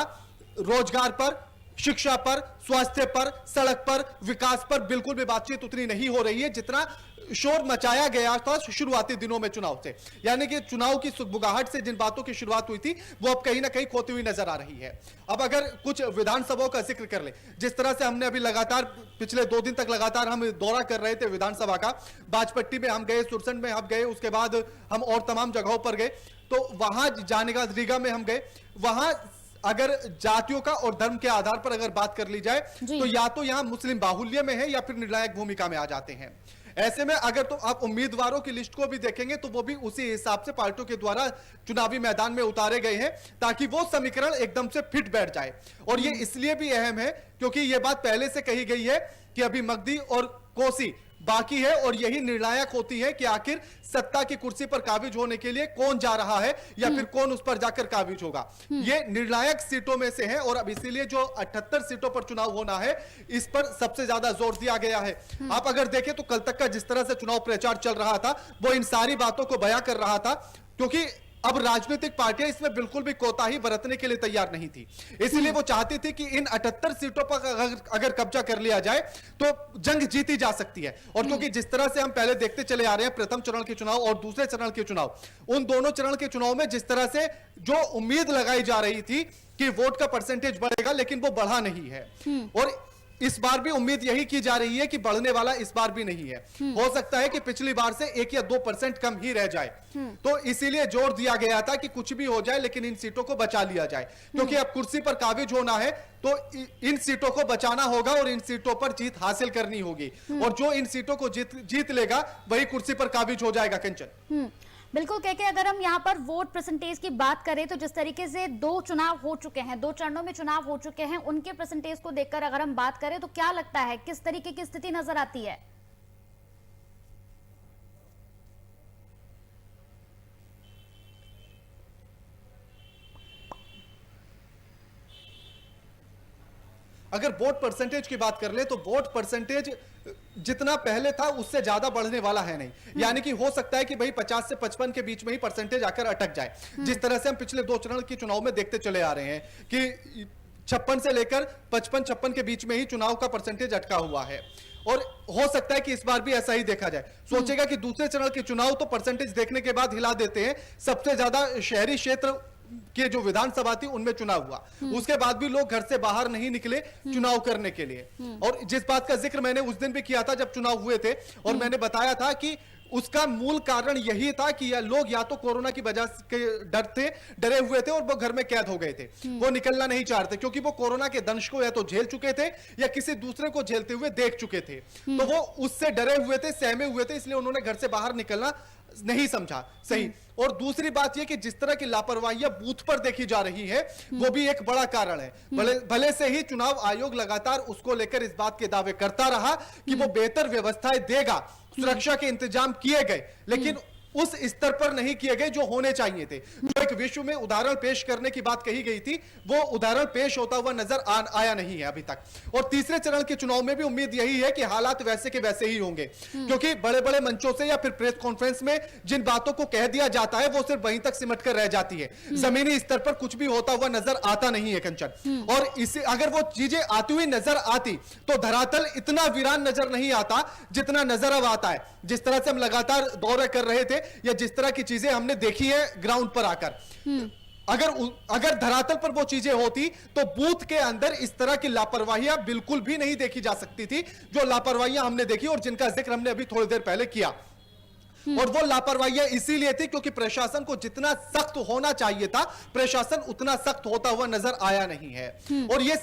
रोजगार पर, शिक्षा पर, स्वास्थ्य पर, सड़क पर, विकास पर बिल्कुल भी बातचीत उतनी नहीं हो रही है जितना शोर मचाया गया था शुरुआती दिनों में चुनाव से। यानी कि चुनाव की सुगबुगाहट से जिन बातों की शुरुआत हुई थी वो अब कहीं ना कहीं खोती हुई नजर आ रही है। अब अगर कुछ विधानसभाओं का जिक्र कर ले, जिस तरह से हमने अभी लगातार पिछले 2 दिन तक लगातार हम दौरा कर रहे थे विधानसभा का, बाजपट्टी में हम गए, सुरसंड में हम गए, उसके बाद हम और तमाम जगहों पर गए, तो वहां जाने का रीगा में हम गए, वहां अगर जातियों का और धर्म के आधार पर अगर बात कर ली जाए तो या तो यहां मुस्लिम बाहुल्य में है या फिर निर्णायक भूमिका में आ जाते हैं। ऐसे में अगर तो आप उम्मीदवारों की लिस्ट को भी देखेंगे तो वो भी उसी हिसाब से पार्टियों के द्वारा चुनावी मैदान में उतारे गए हैं ताकि वो समीकरण एकदम से फिट बैठ जाए। और ये इसलिए भी अहम है क्योंकि ये बात पहले से कही गई है कि अभी मगधी और कोसी बाकी है और यही निर्णायक होती है कि आखिर सत्ता की कुर्सी पर काबिज होने के लिए कौन जा रहा है या फिर कौन उस पर जाकर काबिज होगा। ये निर्णायक सीटों में से है और अब इसीलिए जो 78 सीटों पर चुनाव होना है इस पर सबसे ज्यादा जोर दिया गया है। आप अगर देखें तो कल तक का जिस तरह से चुनाव प्रचार चल रहा था वो इन सारी बातों को बयां कर रहा था, क्योंकि अब राजनीतिक पार्टियां इसमें बिल्कुल भी कोताही बरतने के लिए तैयार नहीं थी। इसलिए वो चाहती थी कि इन 78 सीटों पर अगर कब्जा कर लिया जाए तो जंग जीती जा सकती है। और क्योंकि जिस तरह से हम पहले देखते चले आ रहे हैं प्रथम चरण के चुनाव और दूसरे चरण के चुनाव, उन दोनों चरण के चुनाव में जिस तरह से जो उम्मीद लगाई जा रही थी कि वोट का परसेंटेज बढ़ेगा, लेकिन वो बढ़ा नहीं है। और इस बार भी उम्मीद यही की जा रही है कि बढ़ने वाला इस बार भी नहीं है। हो सकता है कि पिछली बार से 1 या 2% कम ही रह जाए। तो इसीलिए जोर दिया गया था कि कुछ भी हो जाए लेकिन इन सीटों को बचा लिया जाए, क्योंकि अब कुर्सी पर काबिज होना है तो इन सीटों को बचाना होगा और इन सीटों पर जीत हासिल करनी होगी। और जो इन सीटों को जीत लेगा वही कुर्सी पर काबिज हो जाएगा। कंचन बिल्कुल कहके अगर हम यहाँ पर वोट परसेंटेज की बात करें तो जिस तरीके से 2 चुनाव हो चुके हैं, 2 चरणों में चुनाव हो चुके हैं, उनके परसेंटेज को देखकर अगर हम बात करें तो क्या लगता है किस तरीके की स्थिति नजर आती है? अगर वोट परसेंटेज की बात कर ले तो वोट परसेंटेज जितना पहले था उससे ज्यादा बढ़ने वाला है नहीं। यानी कि हो सकता है कि भाई 50 से 55 के बीच में ही परसेंटेज आकर अटक जाए, जिस तरह से हम पिछले 2 चरण के चुनाव में देखते चले आ रहे हैं कि 56 से लेकर 55 के बीच में ही चुनाव का परसेंटेज अटका हुआ है। और हो सकता है कि इस बार भी ऐसा ही देखा जाए। सोचेगा कि दूसरे चरण के चुनाव तो परसेंटेज देखने के बाद हिला देते हैं, सबसे ज्यादा शहरी क्षेत्र के जो विधानसभा थी उनमें चुनाव हुआ, उसके बाद भी लोग घर से बाहर नहीं निकले चुनाव करने के लिए। और जिस बात का जिक्र मैंने उस दिन भी किया था जब चुनाव हुए थे, और मैंने बताया था कि उसका मूल कारण यही था कि लोग या तो कोरोना की वजह के डरे हुए थे और वो घर में कैद हो गए थे, वो निकलना नहीं चाहते क्योंकि वो कोरोना के दंश को या तो झेल चुके थे या किसी दूसरे को झेलते हुए देख चुके थे, तो वो उससे डरे हुए थे, सहमे हुए थे, इसलिए उन्होंने घर से बाहर निकलना नहीं समझा सही। और दूसरी बात यह कि जिस तरह की लापरवाहियां बूथ पर देखी जा रही है वो भी एक बड़ा कारण है। भले से ही चुनाव आयोग लगातार उसको लेकर इस बात के दावे करता रहा कि वो बेहतर व्यवस्थाएं देगा, सुरक्षा के इंतजाम किए गए, लेकिन उस स्तर पर नहीं किए गए जो होने चाहिए थे। जो एक विश्व में उदाहरण पेश करने की बात कही गई थी वो उदाहरण पेश होता हुआ नजर आया नहीं है अभी तक। और तीसरे चरण के चुनाव में भी उम्मीद यही है कि हालात वैसे के वैसे ही होंगे, क्योंकि बड़े बड़े मंचों से या फिर प्रेस कॉन्फ्रेंस में जिन बातों को कह दिया जाता है वो सिर्फ वहीं तक सिमट कर रह जाती है, जमीनी स्तर पर कुछ भी होता हुआ नजर आता नहीं है कंचन। और इसे अगर वो चीजें आती हुई नजर आती तो धरातल इतना वीरान नजर नहीं आता जितना नजर अब आता है। जिस तरह से हम लगातार दौरे कर रहे थे या जिस तरह की चीजें हमने देखी है ग्राउंड पर आकर, अगर धरातल पर वो चीजें होती तो बूथ के अंदर इस तरह की लापरवाहियां बिल्कुल भी नहीं देखी जा सकती थी जो लापरवाहियां हमने देखी और जिनका जिक्र हमने अभी थोड़ी देर पहले किया। और वो लापरवाहियां इसीलिए थी क्योंकि प्रशासन को जितना सख्त होना चाहिए था प्रशासन उतना सख्त होता हुआ नजर आया नहीं है। और ये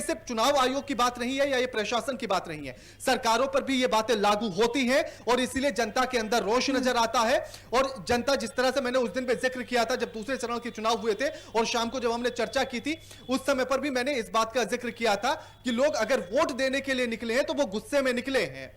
सिर्फ चुनाव आयोग की बात नहीं है या ये प्रशासन की बात नहीं है, सरकारों पर भी ये बातें लागू होती हैं और इसीलिए जनता के अंदर रोष नजर आता है। और जनता जिस तरह से मैंने उस दिन पे जिक्र किया था जब दूसरे चरण के चुनाव हुए थे और शाम को जब हमने चर्चा की थी उस समय पर भी मैंने इस बात का जिक्र किया था कि लोग अगर वोट देने के लिए निकले हैं तो वो गुस्से में निकले हैं,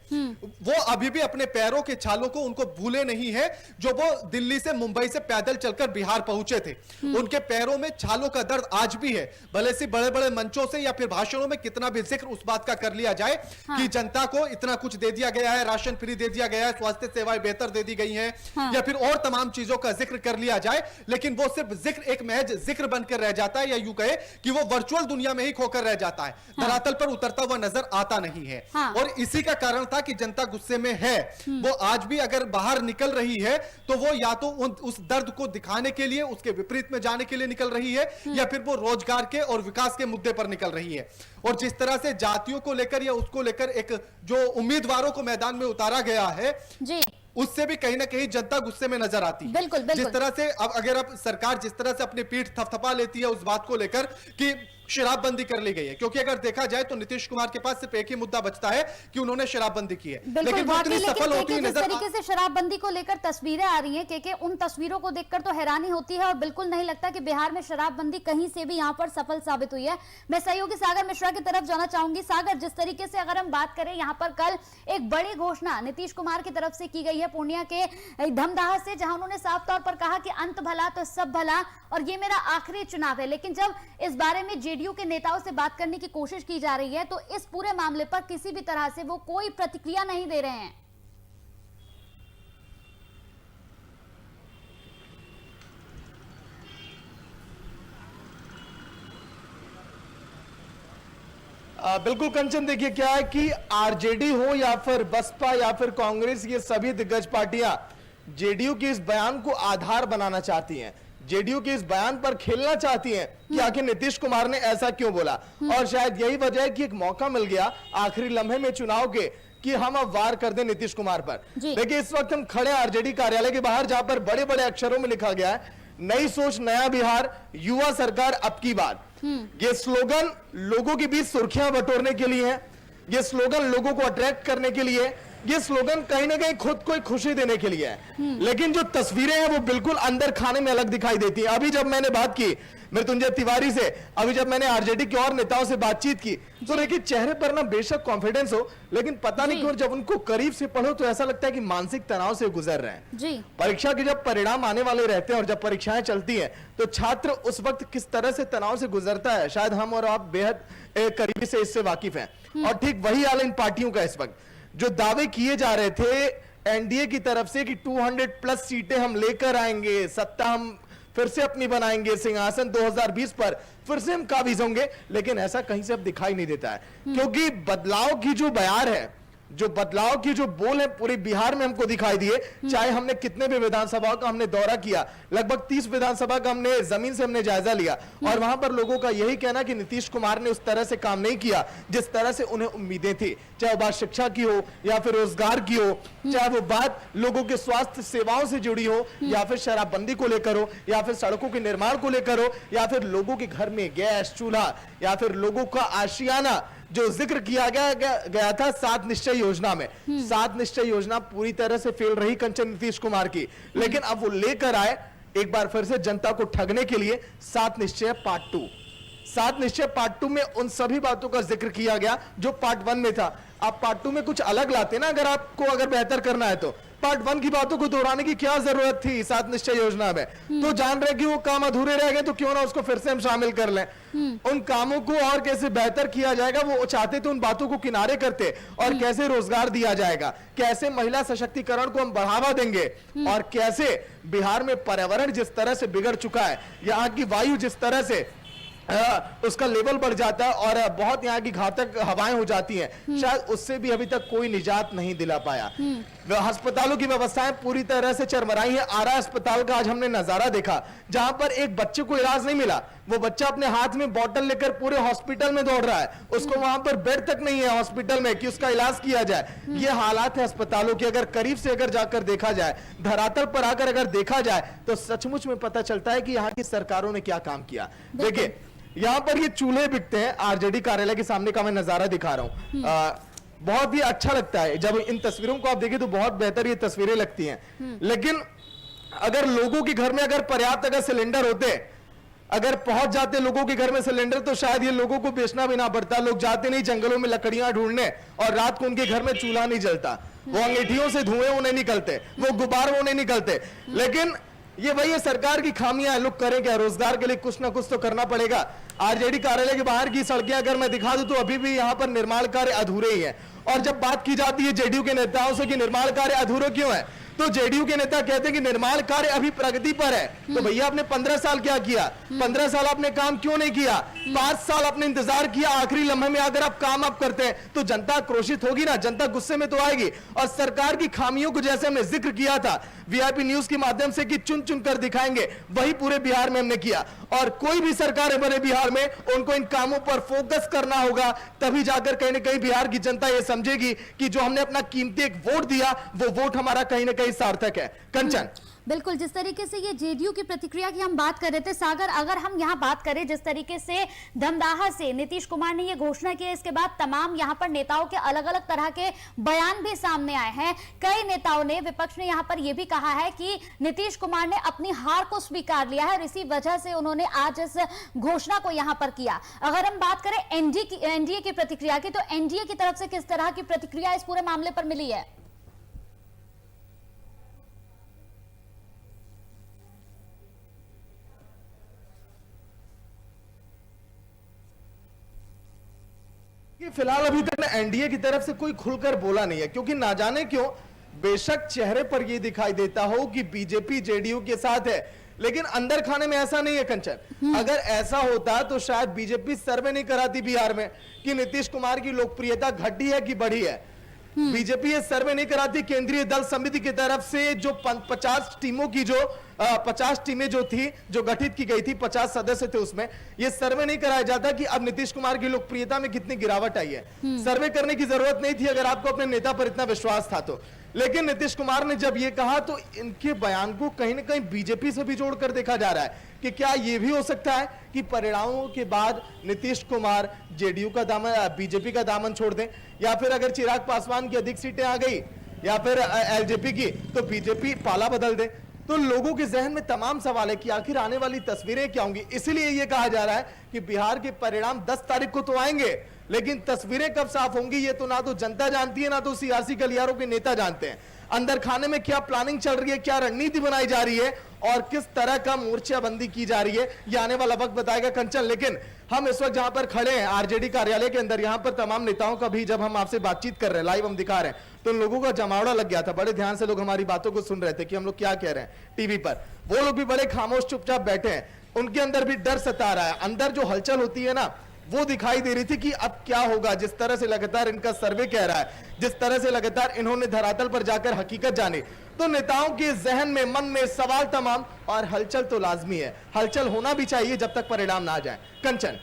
वो अभी भी अपने पैरों के छालों को उनको भूले नहीं है जो वो दिल्ली से मुंबई से पैदल चलकर बिहार पहुंचे थे। उनके पैरों में छालों का दर्द आज भी है, भले से बड़े बड़े मंचों से या फिर भाषणों में कितना भी जिक्र उस बात का कर लिया जाए कि जनता को इतना कुछ दे दिया गया है, राशन फ्री दे दिया गया है, स्वास्थ्य सेवाएं बेहतर दे दी गई हैं या फिर और तमाम चीजों का जिक्र कर लिया जाए, लेकिन वो सिर्फ जिक्र एक महज जिक्र बनकर रह जाता है या यूं कहे कि वो वर्चुअल दुनिया में ही खोकर रह जाता है, धरातल पर उतरता हुआ नजर आता नहीं है। और इसी का कारण था कि जनता गुस्से में है, वो आज भी अगर बाहर निकल रही है तो वो या तो उस दर्द को दिखाने के लिए उसके विपरीत में जाने के लिए निकल रही है या फिर वो रोजगार के और विकास के मुद्दे पर निकल रही है। और जिस तरह से जातियों को लेकर या उसको लेकर एक जो उम्मीदवारों को मैदान में उतारा गया है जी, उससे भी कहीं ना कहीं जनता गुस्से में नजर आती है। बिल्कुल, बिल्कुल। जिस तरह से अब अगर अब सरकार जिस तरह से अपनी पीठ थपथपा लेती है उस बात को लेकर कि शराबबंदी कर ली गई है, क्योंकि अगर देखा जाए तो नीतीश कुमार के पास सिर्फ एक ही मुद्दा बचता है कि उन्होंने शराबबंदी की है, लेकिन वो इतनी सफल होती है जिस तरीके से शराबबंदी को लेकर तस्वीरें आ रही हैं कि उन तस्वीरों को देखकर तो हैरानी होती है और बिल्कुल नहीं लगता कि बिहार में शराबबंदी कहीं से भी यहां पर सफल साबित हुई है। मैं सहयोगी सागर मिश्रा की तरफ जाना चाहूंगी। सागर, जिस तरीके से अगर हम बात करें यहां पर कल एक बड़ी घोषणा नीतीश कुमार की तरफ से की गई है पूर्णिया के धमदाहा से, जहां उन्होंने साफ तौर पर कहा कि अंत भला तो सब भला और ये मेरा आखिरी चुनाव है। लेकिन जब इस बारे में जेडीयू के नेताओं से बात करने की कोशिश की जा रही है तो इस पूरे मामले पर किसी भी तरह से वो कोई प्रतिक्रिया नहीं दे रहे हैं। बिल्कुल कंचन, देखिए क्या है कि आरजेडी हो या फिर बसपा या फिर कांग्रेस, ये सभी दिग्गज पार्टियां जेडीयू के इस बयान को आधार बनाना चाहती हैं, जेडीयू के इस बयान पर खेलना चाहती हैं कि आखिर नीतीश कुमार ने ऐसा क्यों बोला। और शायद यही वजह है कि एक मौका मिल गया आखिरी लम्हे में चुनाव के कि हम अब वार कर दें नीतीश कुमार पर। देखिए इस वक्त हम खड़े आरजेडी कार्यालय के बाहर जहां पर बड़े बड़े अक्षरों में लिखा गया है नई सोच नया बिहार, युवा सरकार अब की बात। ये स्लोगन लोगों के बीच सुर्खियां बटोरने के लिए है, ये स्लोगन लोगों को अट्रैक्ट करने के लिए, ये स्लोगन कहीं ना कहीं खुद को एक खुशी देने के लिए है, लेकिन जो तस्वीरें हैं वो बिल्कुल अंदर खाने में अलग दिखाई देती हैं। अभी जब मैंने बात की मृत्युंजय तिवारी से, अभी जब मैंने आरजेडी के और नेताओं से बातचीत की, तो देखिए चेहरे पर ना बेशक कॉन्फिडेंस हो, लेकिन पता नहीं क्यों जब उनको करीब से पढ़ो तो ऐसा लगता है कि मानसिक तनाव से गुजर रहे हैं। जी। परीक्षा के जब परिणाम आने वाले रहते हैं और जब परीक्षाएं चलती हैं तो छात्र उस वक्त किस तरह से तनाव से गुजरता है, शायद हम और आप बेहद करीबी से इससे वाकिफ हैं। और ठीक वही हाल इन पार्टियों का इस वक्त, जो दावे किए जा रहे थे एनडीए की तरफ से कि 200+ सीटें हम लेकर आएंगे, सत्ता हम फिर से अपनी बनाएंगे, सिंहासन 2020 पर फिर से हम काबिज होंगे, लेकिन ऐसा कहीं से अब दिखाई नहीं देता है। क्योंकि बदलाव की जो बयार है, जो बदलाव की जो बोल है पूरे बिहार में हमको दिखाई दिए। चाहे हमने कितने भी विधानसभा का हमने दौरा किया, लगभग 30 विधानसभा का हमने जमीन से हमने जायजा लिया, और वहां पर लोगों का यही कहना कि नीतीश कुमार ने उस तरह से काम नहीं किया जिस तरह से उन्हें उम्मीदें थी। चाहे बात शिक्षा की हो या फिर रोजगार की हो, चाहे वो बात लोगों के स्वास्थ्य सेवाओं से जुड़ी हो, या फिर शराबबंदी को लेकर हो, या फिर सड़कों के निर्माण को लेकर हो, या फिर लोगों के घर में गैस चूल्हा, या फिर लोगों का आशियाना जो जिक्र किया गया था 7 निश्चय योजना में। 7 निश्चय योजना पूरी तरह से फेल रही कंचन नीतीश कुमार की, लेकिन अब वो लेकर आए एक बार फिर से जनता को ठगने के लिए 7 निश्चय पार्ट 2। 7 निश्चय पार्ट 2 में उन सभी बातों का जिक्र किया गया जो पार्ट 1 में था। आप पार्ट 2 में कुछ अलग लाते ना, अगर आपको अगर बेहतर करना है तो पार्ट 1 की बातों को दोहराने की क्या जरूरत थी 7 निश्चय योजना में? तो जान रहे कि वो काम अधूरे रह गए, तो क्यों ना उसको फिर से हम शामिल कर लें। उन कामों को और कैसे बेहतर किया जाएगा वो चाहते तो उन बातों को किनारे करते, और कैसे रोजगार दिया जाएगा, कैसे महिला सशक्तिकरण को हम बढ़ावा देंगे, और कैसे बिहार में पर्यावरण जिस तरह से बिगड़ चुका है, यहाँ की वायु जिस तरह से उसका लेवल बढ़ जाता है और बहुत यहाँ की घातक हवाएं हो जाती हैं, शायद उससे भी अभी तक कोई निजात नहीं दिला पाया। अस्पतालों की व्यवस्थाएं पूरी तरह से चरमराई है। आरा अस्पताल का आज हमने नजारा देखा, जहां पर एक बच्चे को इलाज नहीं मिला, वो बच्चा अपने हाथ में बोतल लेकर पूरे हॉस्पिटल में दौड़ रहा है, उसको वहां पर बेड तक नहीं है हॉस्पिटल में कि उसका इलाज किया जाए। ये हालात है अस्पतालों के। अगर करीब से अगर जाकर देखा जाए, धरातल पर आकर अगर देखा जाए, तो सचमुच में पता चलता है कि यहाँ की सरकारों ने क्या काम किया। देखिए यहाँ पर ये चूल्हे बिकते हैं, आरजेडी कार्यालय के सामने का मैं नजारा दिखा रहा हूँ। बहुत ही अच्छा लगता है जब इन तस्वीरों को आप देखें, तो बहुत बेहतर ये तस्वीरें लगती हैं। लेकिन अगर लोगों के घर में अगर पर्याप्त अगर सिलेंडर होते, अगर पहुंच जाते लोगों के घर में सिलेंडर, तो शायद ये लोगों को बेचना भी ना पड़ता। लोग जाते नहीं जंगलों में लकड़ियां ढूंढने, और रात को उनके घर में चूल्हा नहीं जलता, वो अंगीठियों से धुएं उन्हें निकलते, वो गुब्बार उन्हें निकलते। लेकिन ये वही है, सरकार की खामियां। लोग करें क्या? रोजगार के लिए कुछ ना कुछ तो करना पड़ेगा। आरजेडी कार्यालय के बाहर की सड़कें अगर मैं दिखा दूं तो अभी भी यहाँ पर निर्माण कार्य अधूरे ही है। और जब बात की जाती है जेडीयू के नेताओं से कि निर्माण कार्य अधूरे क्यों है, तो जेडीयू के नेता कहते हैं कि निर्माण कार्य अभी प्रगति पर है। तो भैया आपने 15 साल क्या किया? 15 साल आपने काम क्यों नहीं किया? 5 साल आपने इंतजार किया, आखिरी लम्हे में अगर आप काम आप करते हैं तो जनता आक्रोशित होगी ना, जनता गुस्से में तो आएगी। और सरकार की खामियों को जैसे हमने जिक्र किया था वीआईपी न्यूज के माध्यम से कि चुन चुन कर दिखाएंगे, वही पूरे बिहार में हमने किया। और कोई भी सरकार बने बिहार में, उनको इन कामों पर फोकस करना होगा, तभी जाकर कहीं ना कहीं बिहार की जनता ये समझेगी कि जो हमने अपना कीमती एक वोट दिया, वो वोट हमारा कहीं ना कहीं सार्थक है। कंचन, बिल्कुल, जिस तरीके से ये जेडीयू की प्रतिक्रिया की हम बात कर रहे थे सागर, अगर हम यहाँ बात करें जिस तरीके से धमदाहा से नीतीश कुमार ने ये घोषणा की, इसके बाद तमाम यहाँ पर नेताओं के अलग अलग तरह के बयान भी सामने आए हैं। कई नेताओं ने, विपक्ष ने यहाँ पर यह भी कहा है कि नीतीश कुमार ने अपनी हार को स्वीकार लिया है और इसी वजह से उन्होंने आज इस घोषणा को यहाँ पर किया। अगर हम बात करें एनडीए की प्रतिक्रिया की, तो एनडीए की तरफ से किस तरह की प्रतिक्रिया इस पूरे मामले पर मिली है? फिलहाल अभी तक ना एनडीए की तरफ से कोई खुलकर बोला नहीं है, क्योंकि ना जाने क्यों बेशक चेहरे पर यह दिखाई देता हो कि बीजेपी जेडीयू के साथ है, लेकिन अंदर खाने में ऐसा नहीं है। कंचन, अगर ऐसा होता तो शायद बीजेपी सर्वे नहीं कराती बिहार में कि नीतीश कुमार की लोकप्रियता घटी है कि बढ़ी है। बीजेपी ये सर्वे नहीं कराती। केंद्रीय दल समिति की तरफ से जो 50 टीमों की जो 50 टीमें जो थी, जो गठित की गई थी, 50 सदस्य थे उसमें, ये सर्वे नहीं कराया जाता कि अब नीतीश कुमार की लोकप्रियता में कितनी गिरावट आई है। सर्वे करने की जरूरत नहीं थी अगर आपको अपने नेता पर इतना विश्वास था तो। लेकिन नीतीश कुमार ने जब ये कहा तो इनके बयान को कहीं ना कहीं बीजेपी से भी जोड़कर देखा जा रहा है कि क्या ये भी हो सकता है कि परिणामों के बाद नीतीश कुमार जेडीयू का दामन, बीजेपी का दामन छोड़ दें, या फिर अगर चिराग पासवान की अधिक सीटें आ गई या फिर एलजेपी की तो बीजेपी पाला बदल दे। तो लोगों के जहन में तमाम सवाल है कि आखिर आने वाली तस्वीरें क्या होंगी। इसलिए यह कहा जा रहा है कि बिहार के परिणाम 10 तारीख को तो आएंगे, लेकिन तस्वीरें कब साफ होंगी ये तो ना तो जनता जानती है ना तो सियासी गलियारों के नेता जानते हैं। अंदर खाने में क्या प्लानिंग चल रही है, क्या रणनीति बनाई जा रही है और किस तरह का मोर्चाबंदी की जा रही है, ये आने वाला वक्त बताएगा कंचन। लेकिन हम इस वक्त जहां पर खड़े हैं आरजेडी कार्यालय के अंदर, यहां पर तमाम नेताओं का भी जब हम आपसे बातचीत कर रहे हैं, लाइव हम दिखा रहे हैं, तो लोगों का जमावड़ा लग गया था। बड़े ध्यान से लोग हमारी बातों को सुन रहे थे कि हम लोग क्या कह रहे हैं टीवी पर। वो लोग भी बड़े खामोश चुपचाप बैठे हैं, उनके अंदर भी डर सता रहा है। अंदर जो हलचल होती है ना वो दिखाई दे रही थी कि अब क्या होगा। जिस तरह से लगातार इनका सर्वे कह रहा है, जिस तरह से लगातार इन्होंने धरातल पर जाकर हकीकत जानी, तो नेताओं के जहन में, मन में सवाल तमाम, और हलचल तो लाजमी है, हलचल होना भी चाहिए जब तक परिणाम ना आ जाए। कंचन।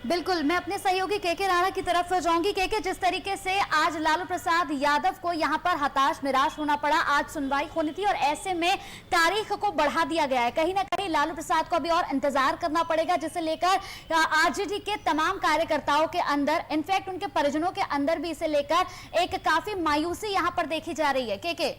बिल्कुल, मैं अपने सहयोगी केके राणा की तरफ जाऊंगी। केके, जिस तरीके से आज लालू प्रसाद यादव को यहां पर हताश निराश होना पड़ा, आज सुनवाई होनी थी और ऐसे में तारीख को बढ़ा दिया गया है, कहीं ना कहीं लालू प्रसाद को अभी और इंतजार करना पड़ेगा, जिसे लेकर आरजेडी के तमाम कार्यकर्ताओं के अंदर, इनफैक्ट उनके परिजनों के अंदर भी इसे लेकर एक काफी मायूसी यहां पर देखी जा रही है। केके।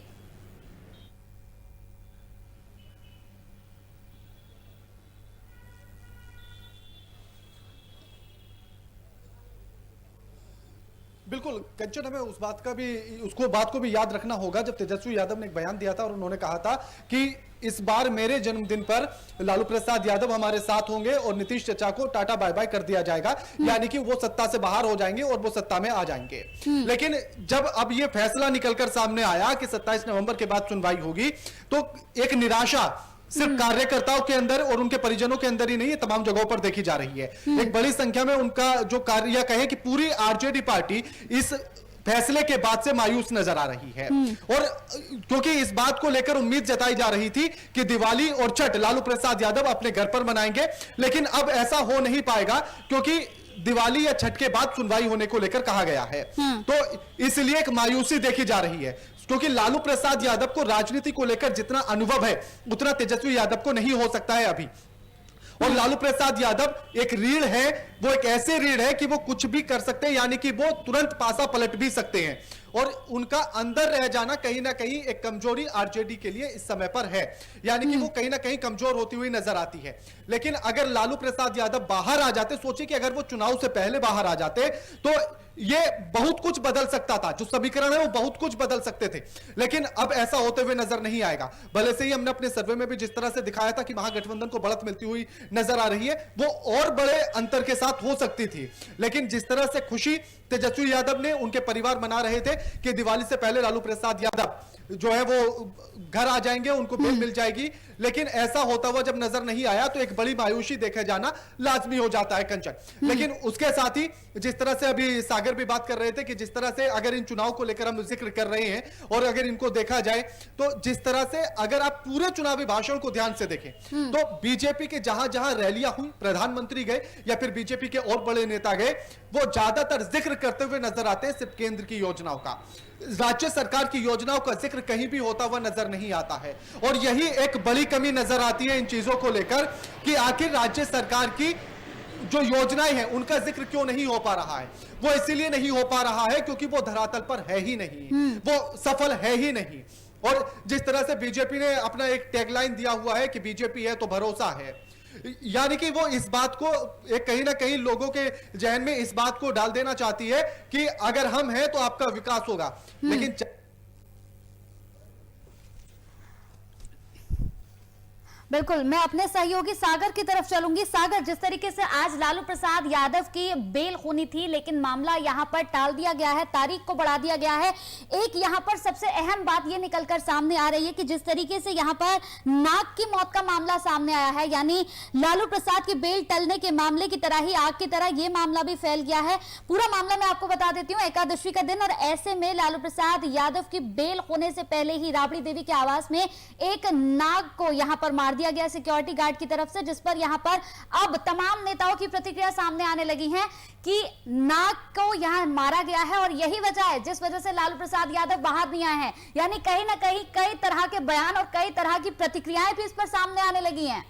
बिल्कुल कंचन, हमें उस बात को भी याद रखना होगा जब तेजस्वी यादव ने एक बयान दिया था और उन्होंने कहा था कि इस बार मेरे जन्मदिन पर लालू प्रसाद यादव हमारे साथ होंगे और नीतीश चचा को टाटा बाय बाय कर दिया जाएगा, यानी कि वो सत्ता से बाहर हो जाएंगे और वो सत्ता में आ जाएंगे। लेकिन जब अब ये फैसला निकलकर सामने आया कि 27 नवंबर के बाद सुनवाई होगी, तो एक निराशा सिर्फ कार्यकर्ताओं के अंदर और उनके परिजनों के अंदर ही नहीं, ये तमाम जगहों पर देखी जा रही है। एक बड़ी संख्या में उनका जो कार्य, या कहें कि पूरी आरजेडी पार्टी इस फैसले के बाद से मायूस नजर आ रही है। और क्योंकि इस बात को लेकर उम्मीद जताई जा रही थी कि दिवाली और छठ लालू प्रसाद यादव अपने घर पर मनाएंगे, लेकिन अब ऐसा हो नहीं पाएगा क्योंकि दिवाली या छठ के बाद सुनवाई होने को लेकर कहा गया है। तो इसलिए एक मायूसी देखी जा रही है, क्योंकि लालू प्रसाद यादव को राजनीति को लेकर जितना अनुभव है उतना तेजस्वी यादव को नहीं हो सकता है अभी। और लालू प्रसाद यादव एक रीढ़ है, वो एक ऐसे रीढ़ है कि वो कुछ भी कर सकते हैं, यानी कि वो तुरंत पासा पलट भी सकते हैं। और उनका अंदर रह जाना कहीं ना कहीं एक कमजोरी आरजेडी के लिए इस समय पर है, यानी कि वो कहीं ना कहीं कमजोर होती हुई नजर आती है। लेकिन अगर लालू प्रसाद यादव बाहर आ जाते, सोचिए कि अगर वो चुनाव से पहले बाहर आ जाते तो ये बहुत कुछ बदल सकता था, जो समीकरण है वो बहुत कुछ बदल सकते थे। लेकिन अब ऐसा होते हुए नजर नहीं आएगा। भले से ही हमने अपने सर्वे में भी जिस तरह से दिखाया था कि महागठबंधन को बढ़त मिलती हुई नजर आ रही है, वो और बड़े अंतर के साथ हो सकती थी। लेकिन जिस तरह से खुशी तेजस्वी यादव ने, उनके परिवार मना रहे थे कि दिवाली से पहले लालू प्रसाद यादव जो है वो घर आ जाएंगे, उनको बेल मिल जाएगी, लेकिन ऐसा होता हुआ जब नजर नहीं आया तो एक बड़ी मायूसी देखे जाना लाजमी हो जाता है कंचन। लेकिन उसके साथ ही जिस तरह से अभी सागर भी बात कर रहे थे कि जिस तरह से अगर इन चुनाव को लेकर हम जिक्र कर रहे हैं और अगर इनको देखा जाए तो जिस तरह से अगर आप पूरे चुनावी भाषण को ध्यान से देखें तो बीजेपी के जहां जहां रैलियां हुई, प्रधानमंत्री गए या फिर बीजेपी के और बड़े नेता गए, वो ज्यादातर जिक्र करते हुए नजर आते हैं सिर्फ केंद्र की योजनाओं का। राज्य सरकार की योजनाओं का जिक्र कहीं भी होता हुआ नजर नहीं आता है। और यही एक बड़ी कमी नजर आती है इन चीजों को लेकर कि आखिर राज्य सरकार की जो योजनाएं हैं उनका जिक्र क्यों नहीं हो पा रहा है। वो इसीलिए नहीं हो पा रहा है क्योंकि वो धरातल पर है ही नहीं, वो सफल है ही नहीं। और जिस तरह से बीजेपी ने अपना एक टैगलाइन दिया हुआ है कि बीजेपी है तो भरोसा है, यानी कि वो इस बात को एक कहीं ना कहीं लोगों के जहन में इस बात को डाल देना चाहती है कि अगर हम हैं तो आपका विकास होगा। लेकिन बिल्कुल, मैं अपने सहयोगी सागर की तरफ चलूंगी। सागर, जिस तरीके से आज लालू प्रसाद यादव की बेल होनी थी लेकिन मामला यहां पर टाल दिया गया है, तारीख को बढ़ा दिया गया है। एक यहां पर सबसे अहम बात यह निकलकर सामने आ रही है कि जिस तरीके से यहां पर नाक की मौत का मामला सामने आया है, यानी लालू प्रसाद की बेल टलने के मामले की तरह ही आग की तरह यह मामला भी फैल गया है। पूरा मामला मैं आपको बता देती हूँ, एकादशी का दिन, और ऐसे में लालू प्रसाद यादव की बेल होने से पहले ही राबड़ी देवी के आवास में एक नाग को यहां पर मार दिया गया सिक्योरिटी गार्ड की तरफ से, जिस पर यहां पर अब तमाम नेताओं की प्रतिक्रिया सामने आने लगी है कि नाग को यहां मारा गया है और यही वजह है जिस वजह से लालू प्रसाद यादव बाहर नहीं आए हैं। यानी कहीं ना कहीं कई तरह के बयान और कई तरह की प्रतिक्रियाएं भी इस पर सामने आने लगी हैं।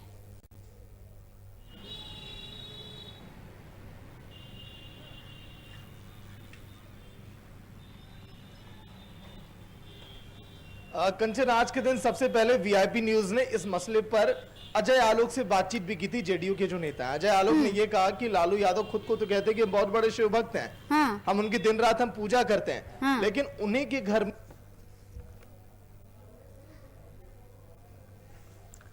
कंचन, आज के दिन सबसे पहले वीआईपी न्यूज ने इस मसले पर अजय आलोक से बातचीत भी की थी। जेडीयू के जो नेता हैं, अजय आलोक ने यह कहा कि लालू यादव खुद को तो कहते हैं कि बहुत बड़े शिव भक्त हैं, हाँ। हम उनकी दिन रात हम पूजा करते हैं, हाँ। लेकिन उन्हीं के घर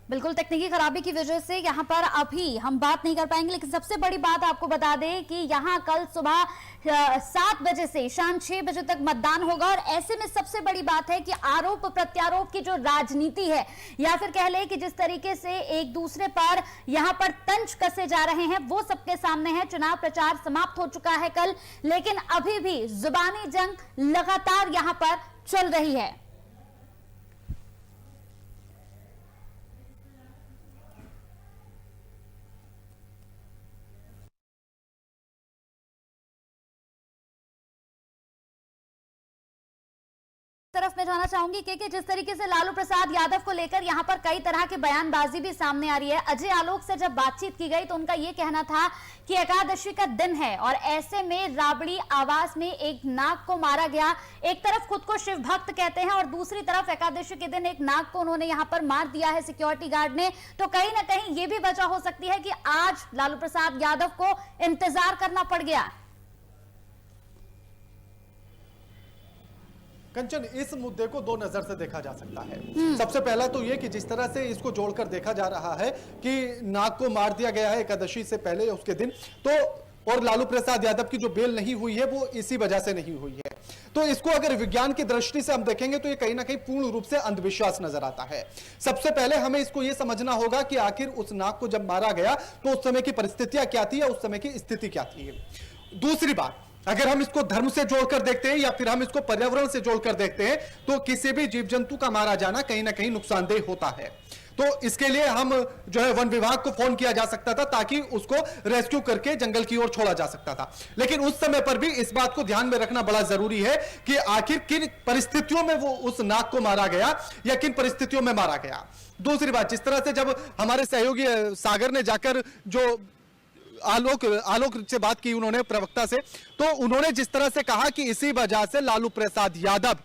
बिल्कुल तकनीकी खराबी की वजह से यहां पर अभी हम बात नहीं कर पाएंगे, लेकिन सबसे बड़ी बात आपको बता दें कि यहां कल सुबह 7 बजे से शाम 6 बजे तक मतदान होगा। और ऐसे में सबसे बड़ी बात है कि आरोप प्रत्यारोप की जो राजनीति है, या फिर कह ले कि जिस तरीके से एक दूसरे पर यहां पर तंज कसे जा रहे हैं, वो सबके सामने है। चुनाव प्रचार समाप्त हो चुका है कल, लेकिन अभी भी जुबानी जंग लगातार यहां पर चल रही है। तरफ मैं जाना चाहूंगी कि जिस तरीके से लालू प्रसाद यादव को लेकर यहां पर कई तरह की बयानबाजी भी सामने आ रही है। अजय आलोक से जब बातचीत की गई तो उनका यह कहना था कि एकादशी का दिन है और ऐसे में राबड़ी आवास में एक नाग को मारा गया। एक तरफ खुद को शिव भक्त कहते हैं और दूसरी तरफ एकादशी के दिन एक नाग को उन्होंने यहां पर मार दिया है सिक्योरिटी गार्ड ने। तो कहीं ना कहीं यह भी वजह हो सकती है कि आज लालू प्रसाद यादव को इंतजार करना पड़ गया। कंचन, इस मुद्दे को दो नजर से देखा जा सकता है। सबसे पहला तो यह कि जिस तरह से इसको जोड़कर देखा जा रहा है कि नाग को मार दिया गया है एकादशी से पहले उसके दिन, तो और लालू प्रसाद यादव की जो बेल नहीं हुई है वो इसी वजह से नहीं हुई है। तो इसको अगर विज्ञान की दृष्टि से हम देखेंगे तो ये कहीं ना कहीं पूर्ण रूप से अंधविश्वास नजर आता है। सबसे पहले हमें इसको यह समझना होगा कि आखिर उस नाग को जब मारा गया तो उस समय की परिस्थितियां क्या थी या उस समय की स्थिति क्या थी। दूसरी बात, अगर हम इसको धर्म से जोड़कर देखते हैं या फिर हम इसको पर्यावरण से जोड़कर देखते हैं तो किसी भी जीव जंतु का मारा जाना कहीं ना कहीं नुकसानदेह होता है। तो इसके लिए हम जो है वन विभाग को फोन किया जा सकता था ताकि उसको रेस्क्यू करके जंगल की ओर छोड़ा जा सकता था। लेकिन उस समय पर भी इस बात को ध्यान में रखना बड़ा जरूरी है कि आखिर किन परिस्थितियों में वो उस नाग को मारा गया या किन परिस्थितियों में मारा गया। दूसरी बात, जिस तरह से जब हमारे सहयोगी सागर ने जाकर जो आलोक से बात की उन्होंने प्रवक्ता से, तो उन्होंने जिस तरह से कहा कि इसी वजह से लालू प्रसाद यादव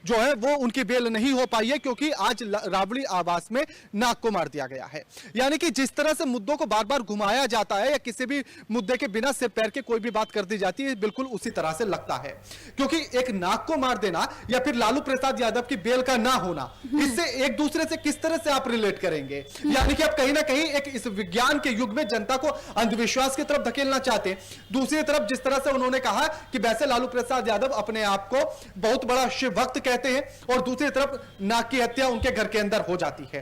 जो है वो उनकी बेल नहीं हो पाई है क्योंकि आज राबड़ी आवास में नाग को मार दिया गया है। यानी कि जिस तरह से मुद्दों को बार बार घुमाया जाता है या किसी भी मुद्दे के बिना सिर पैर के कोई भी बात कर दी जाती है, बिल्कुल उसी तरह से लगता है। क्योंकि एक नाग को मार देना या फिर लालू प्रसाद यादव की बेल का ना होना, इससे एक दूसरे से किस तरह से आप रिलेट करेंगे। यानी कि आप कहीं ना कहीं एक इस विज्ञान के युग में जनता को अंधविश्वास की तरफ धकेलना चाहते हैं। दूसरी तरफ जिस तरह से उन्होंने कहा कि वैसे लालू प्रसाद यादव अपने आप को बहुत बड़ा शिव भक्त कहते हैं और दूसरी तरफ नाग की हत्या उनके घर के अंदर हो जाती है।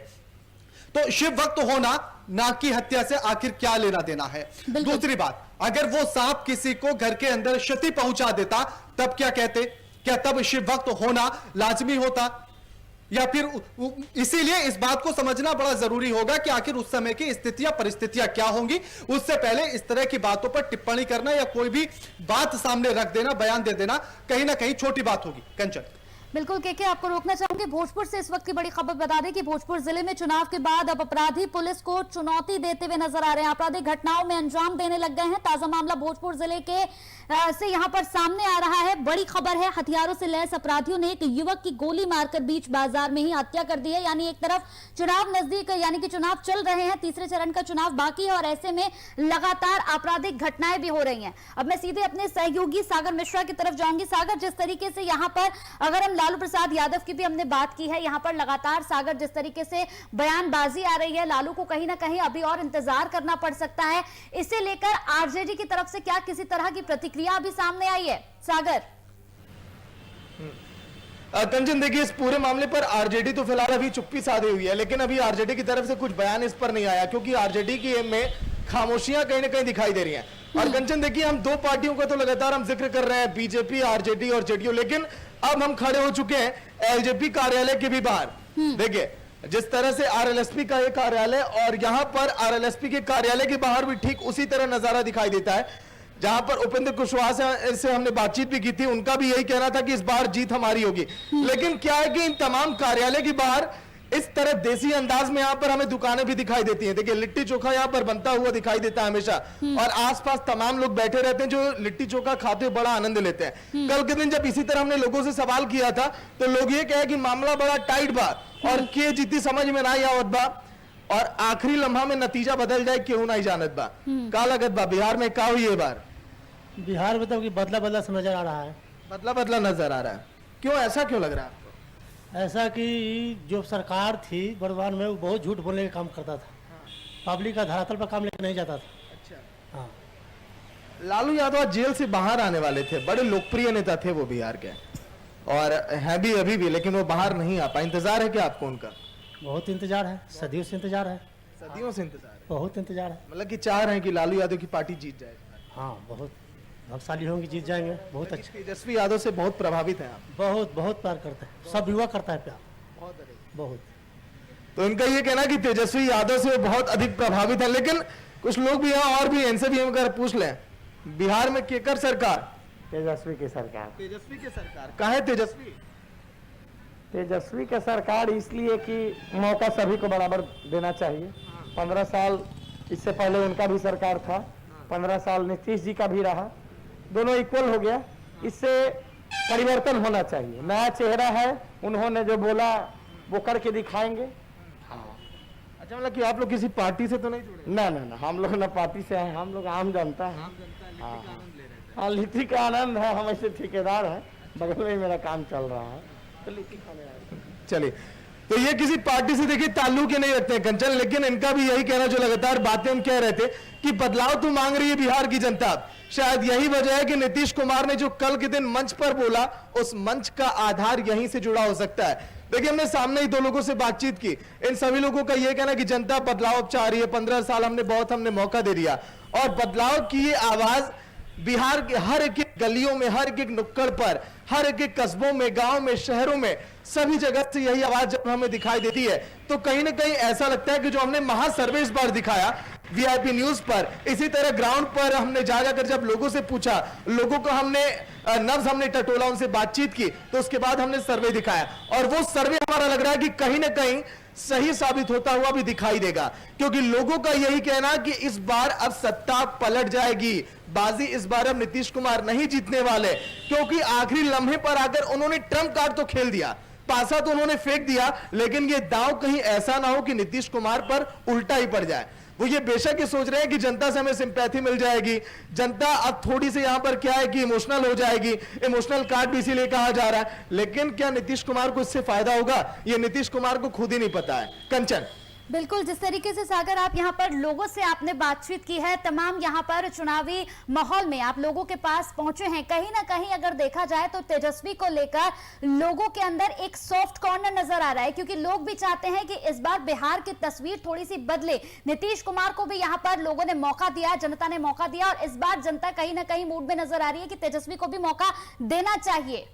तो शिव भक्त होना नाग की हत्या से आखिर क्या लेना देना है। दूसरी बात, अगर वो सांप किसी को घर के अंदर क्षति पहुंचा देता तब क्या कहते, क्या तब शिव भक्त होना लाजमी होता? या फिर इसीलिए इस बात को समझना बड़ा जरूरी होगा कि आखिर उस समय की स्थितियां परिस्थितियां क्या होंगी। उससे पहले इस तरह की बातों पर टिप्पणी करना या कोई भी बात सामने रख देना, बयान दे देना कहीं ना कहीं छोटी बात होगी। कंचन, बिल्कुल के आपको रोकना चाहूंगी। भोजपुर से इस वक्त की बड़ी खबर बता दें कि भोजपुर जिले में चुनाव के बाद अब अपराधी पुलिस को चुनौती देते हुए नजर आ रहे हैं, आपराधिक घटनाओं में अंजाम देने लग गए हैं। ताजा मामला भोजपुर जिले के से यहां पर सामने आ रहा है। बड़ी खबर है, हथियारों से लैस अपराधियों ने एक युवक की गोली मारकर बीच बाजार में ही हत्या कर दी है। यानी एक तरफ चुनाव नजदीक, यानी कि चुनाव चल रहे हैं, तीसरे चरण का चुनाव बाकी है और ऐसे में लगातार आपराधिक घटनाएं भी हो रही हैं। अब मैं सीधे अपने सहयोगी सागर मिश्रा की तरफ जाऊंगी। सागर, जिस तरीके से यहां पर अगर हम लालू प्रसाद यादव की भी हमने बात की है। यहाँ पर लगातार सागर जिस तरीके से बयानबाजी आ रही है, लालू को कहीं ना कहीं अभी और इंतजार करना पड़ सकता है। इसे लेकर आरजेडी की तरफ से क्या किसी तरह की प्रतिक्रिया अभी सामने आई है? सागर। कंचन, देखिए इस पूरे मामले पर आरजेडी तो फिलहाल अभी चुप्पी साधे हुई है, लेकिन अभी आरजेडी की तरफ से कुछ बयान इस पर नहीं आया, क्योंकि आरजेडी की में खामोशियां कहीं ना कहीं दिखाई दे रही हैं। और कंचन देखिए, हम दो पार्टियों का तो लगातार हम जिक्र कर रहे हैं, बीजेपी, आरजेडी और जेडीयू, लेकिन अब हम खड़े हो चुके हैं एलजेपी कार्यालय के भी बाहर। देखिए जिस तरह से आरएलएसपी का ये कार्यालय और यहाँ पर आरएलएसपी के कार्यालय के बाहर भी ठीक उसी तरह नजारा दिखाई देता है, जहां पर उपेंद्र कुशवाहा से हमने बातचीत भी की थी। उनका भी यही कहना था कि इस बार जीत हमारी होगी। लेकिन क्या है कि इन तमाम कार्यालय के बाहर इस तरह देसी अंदाज में यहाँ पर हमें दुकानें भी दिखाई देती हैं। देखिए लिट्टी चोखा यहाँ पर बनता हुआ दिखाई देता है हमेशा, और आसपास तमाम लोग बैठे रहते हैं जो लिट्टी चोखा खाते हुए बड़ा आनंद लेते हैं। कल के दिन जब इसी तरह हमने लोगों से सवाल किया था, तो लोग ये कहे कि मामला बड़ा टाइट बा और के जीती समझ में ना आवत बा, और आखिरी लम्हा में नतीजा बदल जाए क्यों नहीं जानत बा। का लगत बा बिहार में का हुई ये बार? बिहार में तो कि बदला बदला सा नजर आ रहा है। बदला बदला नजर आ रहा है, क्यों, ऐसा क्यों लग रहा है आपको? ऐसा कि जो सरकार थी वर्तमान में, वो बहुत झूठ बोलने का काम करता था। पब्लिक का धरातल पर काम लेकर नहीं जाता था। अच्छा। हाँ, लालू यादव जेल से बाहर आने वाले थे, बड़े लोकप्रिय नेता थे वो बिहार के, और है भी अभी भी, लेकिन वो बाहर नहीं आ पाए। इंतजार है क्या आपको उनका? बहुत इंतजार है, सदियों से इंतजार है। सदियों से इंतजार है, बहुत इंतजार है। मतलब कि चाह रहे हैं कि लालू यादव की पार्टी जीत जाए। हाँ, बहुत भाग्यशाली होंगे, जीत जाएंगे। बहुत अच्छा, तेजस्वी यादव से बहुत प्रभावित हैं आप? बहुत बहुत प्यार करते हैं, सब युवा करता है प्यार, बहुत। तो इनका ये कहना कि तेजस्वी यादव से वो बहुत अधिक प्रभावित है। लेकिन कुछ लोग भी यहाँ और भी, इनसे भी हम अगर पूछ लें, बिहार में केकर सरकार? तेजस्वी की सरकार। तेजस्वी की सरकार। कहाँ है तेजस्वी? तेजस्वी की सरकार इसलिए कि मौका सभी को बराबर देना चाहिए। 15 साल इससे पहले उनका भी सरकार था, 15 साल नीतीश जी का भी रहा, दोनों इक्वल हो गया। इससे परिवर्तन होना चाहिए, नया चेहरा है, उन्होंने जो बोला वो करके दिखाएंगे। अच्छा, मतलब कि आप लोग किसी पार्टी से तो नहीं जुड़े? ना ना ना, हम लोग ना पार्टी से हैं, हम लोग आम जनता है। हाँ, लिट्टी का आनंद है, हम ऐसे ठेकेदार हैं, बगल में मेरा काम चल रहा है, तो लिट्टी खाने आए। चलिए, तो ये किसी पार्टी से देखिए ताल्लुक ही नहीं रखते हैं कंचन, लेकिन इनका भी यही कहना, जो लगातार बातें हम कह रहे थे कि बदलाव तो मांग रही है बिहार की जनता। शायद यही वजह है कि नीतीश कुमार ने जो कल के दिन मंच पर बोला, उस मंच का आधार यहीं से जुड़ा हो सकता है। देखिए, हमने सामने ही दो लोगों से बातचीत की, इन सभी लोगों का यह कहना कि जनता बदलाव चाह रही है। 15 साल हमने मौका दे दिया, और बदलाव की ये आवाज बिहार के हर एक गलियों में, हर एक नुक्कड़ पर, हर एक कस्बों में, गांव में, शहरों में, सभी जगह से यही आवाज जब हमें दिखाई देती है, तो कहीं ना कहीं ऐसा लगता है कि जो हमने महासर्वे इस बार दिखाया वीआईपी न्यूज पर, इसी तरह ग्राउंड पर हमने जा जाकर जब लोगों से पूछा, लोगों को हमने नब्ज हमने टटोला, उनसे बातचीत की, तो उसके बाद हमने सर्वे दिखाया, और वो सर्वे हमारा लग रहा है कि कहीं ना कहीं सही साबित होता हुआ भी दिखाई देगा। क्योंकि लोगों का यही कहना कि इस बार अब सत्ता पलट जाएगी, बाजी इस बार अब नीतीश कुमार नहीं जीतने वाले, क्योंकि आखिरी लम्हे पर आकर उन्होंने ट्रम्प कार्ड तो खेल दिया, पासा तो उन्होंने फेंक दिया, लेकिन ये दांव कहीं ऐसा ना हो कि नीतीश कुमार पर उल्टा ही पड़ जाए। वो ये बेशक ये सोच रहे हैं कि जनता से हमें सिंपैथी मिल जाएगी, जनता अब थोड़ी सी यहां पर क्या है कि इमोशनल हो जाएगी, इमोशनल कार्ड भी इसीलिए कहा जा रहा है, लेकिन क्या नीतीश कुमार को इससे फायदा होगा, ये नीतीश कुमार को खुद ही नहीं पता है। कंचन, बिल्कुल, जिस तरीके से सागर आप यहाँ पर लोगों से आपने बातचीत की है, तमाम यहाँ पर चुनावी माहौल में आप लोगों के पास पहुंचे हैं, कहीं ना कहीं अगर देखा जाए तो तेजस्वी को लेकर लोगों के अंदर एक सॉफ्ट कॉर्नर नजर आ रहा है, क्योंकि लोग भी चाहते हैं कि इस बार बिहार की तस्वीर थोड़ी सी बदले। नीतीश कुमार को भी यहाँ पर लोगों ने मौका दिया, जनता ने मौका दिया, और इस बार जनता कहीं ना कहीं मूड में नजर आ रही है कि तेजस्वी को भी मौका देना चाहिए।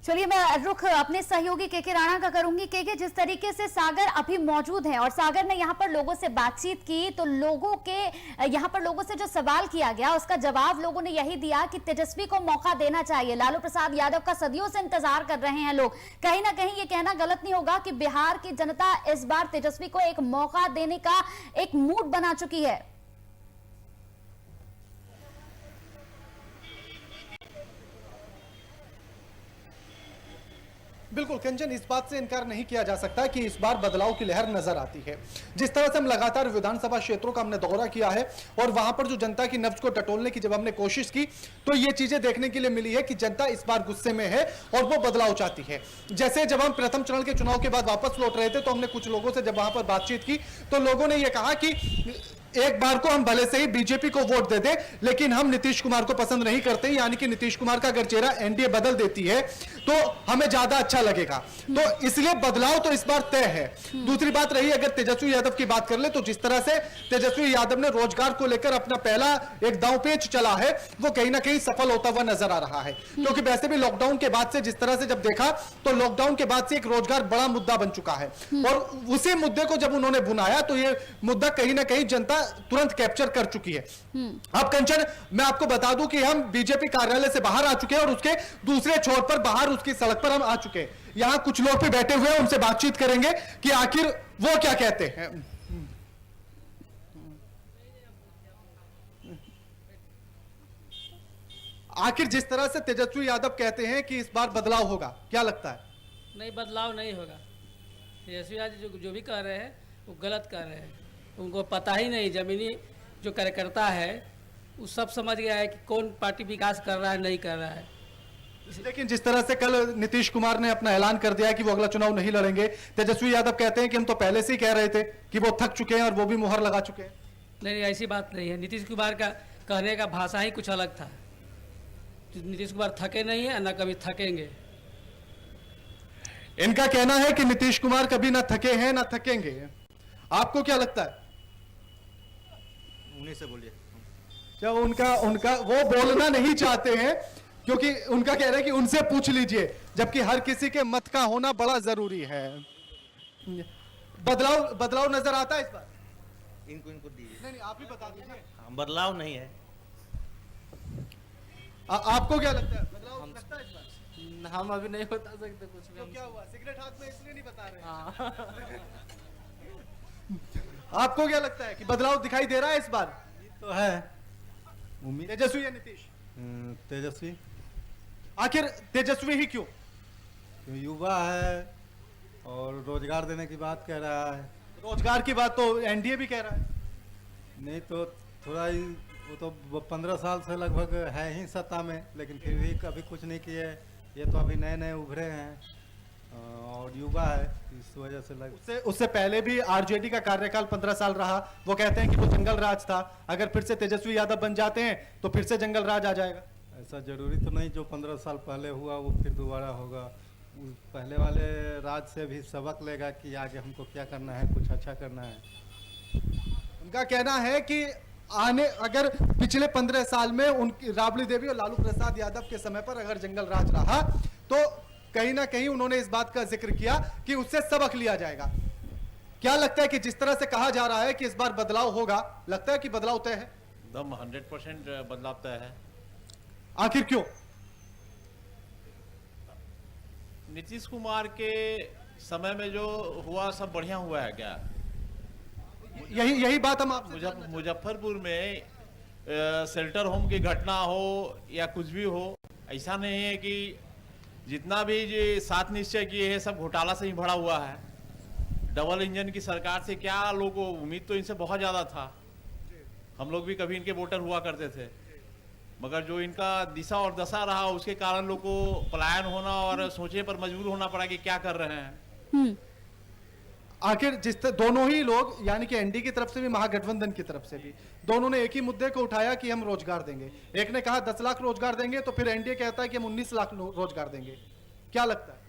चलिए मैं रुख अपने सहयोगी के राणा का करूंगी। के जिस तरीके से सागर अभी मौजूद है और सागर ने यहाँ पर लोगों से बातचीत की, तो लोगों के यहाँ पर लोगों से जो सवाल किया गया उसका जवाब लोगों ने यही दिया कि तेजस्वी को मौका देना चाहिए। लालू प्रसाद यादव का सदियों से इंतजार कर रहे हैं लोग। कहीं ना कहीं ये कहना गलत नहीं होगा कि बिहार की जनता इस बार तेजस्वी को एक मौका देने का एक मूड बना चुकी है। बिल्कुल कंचन, इस बात से इनकार नहीं किया जा सकता कि इस बार बदलाव की लहर नजर आती है। जिस तरह से हम लगातार विधानसभा क्षेत्रों का हमने दौरा किया है और वहां पर जो जनता की नब्ज को टटोलने की जब हमने कोशिश की, तो ये चीजें देखने के लिए मिली है कि जनता इस बार गुस्से में है और वो बदलाव चाहती है। जैसे जब हम प्रथम चरण के चुनाव के बाद वापस लौट रहे थे, तो हमने कुछ लोगों से जब वहां पर बातचीत की, तो लोगों ने यह कहा कि एक बार को हम भले से ही बीजेपी को वोट दे दे, लेकिन हम नीतीश कुमार को पसंद नहीं करते। यानी कि नीतीश कुमार का अगर चेहरा एनडीए बदल देती है तो हमें ज्यादा अच्छा लगेगा। तो इसलिए बदलाव तो इस बार तय है। दूसरी बात रही अगर तेजस्वी यादव की बात कर ले, तो जिस तरह से तेजस्वी यादव ने रोजगार को लेकर अपना पहला एक दांवपेच चला है, वो कहीं ना कहीं सफल होता हुआ नजर आ रहा है। क्योंकि वैसे भी लॉकडाउन के बाद से जिस तरह से जब देखा, तो लॉकडाउन के बाद से एक रोजगार बड़ा मुद्दा बन चुका है और उसी मुद्दे को जब उन्होंने बुनाया, तो ये मुद्दा कहीं ना कहीं जनता तुरंत कैप्चर कर चुकी है। अब कंचन, मैं आपको बता दूं कि हम बीजेपी कार्यालय से बाहर आ चुके हैं और उसके दूसरे छोर पर बाहर उसकी सड़क पर हम आ चुके हैं। यहां कुछ लोग भी बैठे हुए हैं, उनसे बातचीत करेंगे कि आखिर वो क्या कहते हैं। आखिर जिस तरह से तेजस्वी यादव कहते हैं कि इस बार बदलाव होगा, क्या लगता है? नहीं, बदलाव नहीं होगा। तेजस्वी यादव जो भी कर रहे हैं वो गलत कर रहे हैं। उनको पता ही नहीं, जमीनी जो कार्यकर्ता है वो सब समझ गया है कि कौन पार्टी विकास कर रहा है, नहीं कर रहा है। लेकिन जिस तरह से कल नीतीश कुमार ने अपना ऐलान कर दिया कि वो अगला चुनाव नहीं लड़ेंगे, तेजस्वी यादव कहते हैं कि हम तो पहले से ही कह रहे थे कि वो थक चुके हैं और वो भी मुहर लगा चुके हैं। नहीं, ऐसी बात नहीं है। नीतीश कुमार का कहने का भाषा ही कुछ अलग था। नीतीश कुमार थके नहीं है, ना कभी थकेंगे। इनका कहना है कि नीतीश कुमार कभी ना थके हैं ना थकेंगे। आपको क्या लगता है? उन्हीं से बोलिए। जब उनका वो बोलना नहीं चाहते हैं क्योंकि उनका कह रहे हैं कि उनसे पूछ लीजिए, जबकि हर किसी के मत का होना बड़ा जरूरी है। बदलाव नजर आता है इस बार? इनको दीजिए। नहीं, आप ही बता दीजिए। बदलाव नहीं है। आपको क्या लगता है, बदलाव लगता है इस बार? हम अभी नहीं बता सकते कुछ भी। तो क्या हुआ, सिगरेट हाथ में इसलिए नहीं बता रहे? आपको क्या लगता है कि बदलाव दिखाई दे रहा है इस बार? तो है उम्मीद। तेजस्वी या नीतीश? तेजस्वी। आखिर तेजस्वी ही क्यों? युवा है और रोजगार देने की बात कह रहा है। रोजगार की बात तो एनडीए भी कह रहा है। नहीं तो थोड़ा ही, वो तो 15 साल से लगभग है ही सत्ता में, लेकिन फिर भी कभी कुछ नहीं किए। ये तो अभी नए नए उभरे हैं और युवा है, इस वजह से उससे पहले भी आरजेडी का कार्यकाल 15 साल रहा। वो कहते हैं कि वो जंगल राज था, अगर फिर से तेजस्वी यादव बन जाते हैं तो फिर से जंगल राज आ जाएगा। ऐसा जरूरी तो नहीं जो 15 साल पहले हुआ वो फिर दोबारा होगा। उस पहले वाले राज से भी सबक लेगा कि आगे हमको क्या करना है, कुछ अच्छा करना है। उनका कहना है कि अगर पिछले 15 साल में उनकी राबड़ी देवी और लालू प्रसाद यादव के समय पर अगर जंगल राज रहा, तो कहीं ना कहीं उन्होंने इस बात का जिक्र किया कि उससे सबक लिया जाएगा। क्या लगता है कि जिस तरह से कहा जा रहा है कि इस बार बदलाव होगा, लगता है कि बदलाव तय है? एकदम 100% बदलाव तय है। आखिर क्यों? नीतीश कुमार के समय में जो हुआ सब बढ़िया हुआ है क्या? यही बात हम आप मुजफ्फरपुर में शेल्टर होम की घटना हो या कुछ भी हो, ऐसा नहीं है कि जितना भी जो 7 निश्चय किए हैं सब घोटाला से ही भरा हुआ है। डबल इंजन की सरकार से क्या लोगों को उम्मीद तो इनसे बहुत ज़्यादा था। हम लोग भी कभी इनके वोटर हुआ करते थे, मगर जो इनका दिशा और दशा रहा उसके कारण लोग को पलायन होना और सोचने पर मजबूर होना पड़ा कि क्या कर रहे हैं। आखिर दोनों ही लोग, यानी कि एनडीए की तरफ से भी महागठबंधन की तरफ से भी, दोनों ने एक ही मुद्दे को उठाया कि हम रोजगार देंगे। एक ने कहा 10 लाख रोजगार देंगे, तो फिर एनडीए कहता है कि हम 19 लाख रोजगार देंगे। क्या लगता है?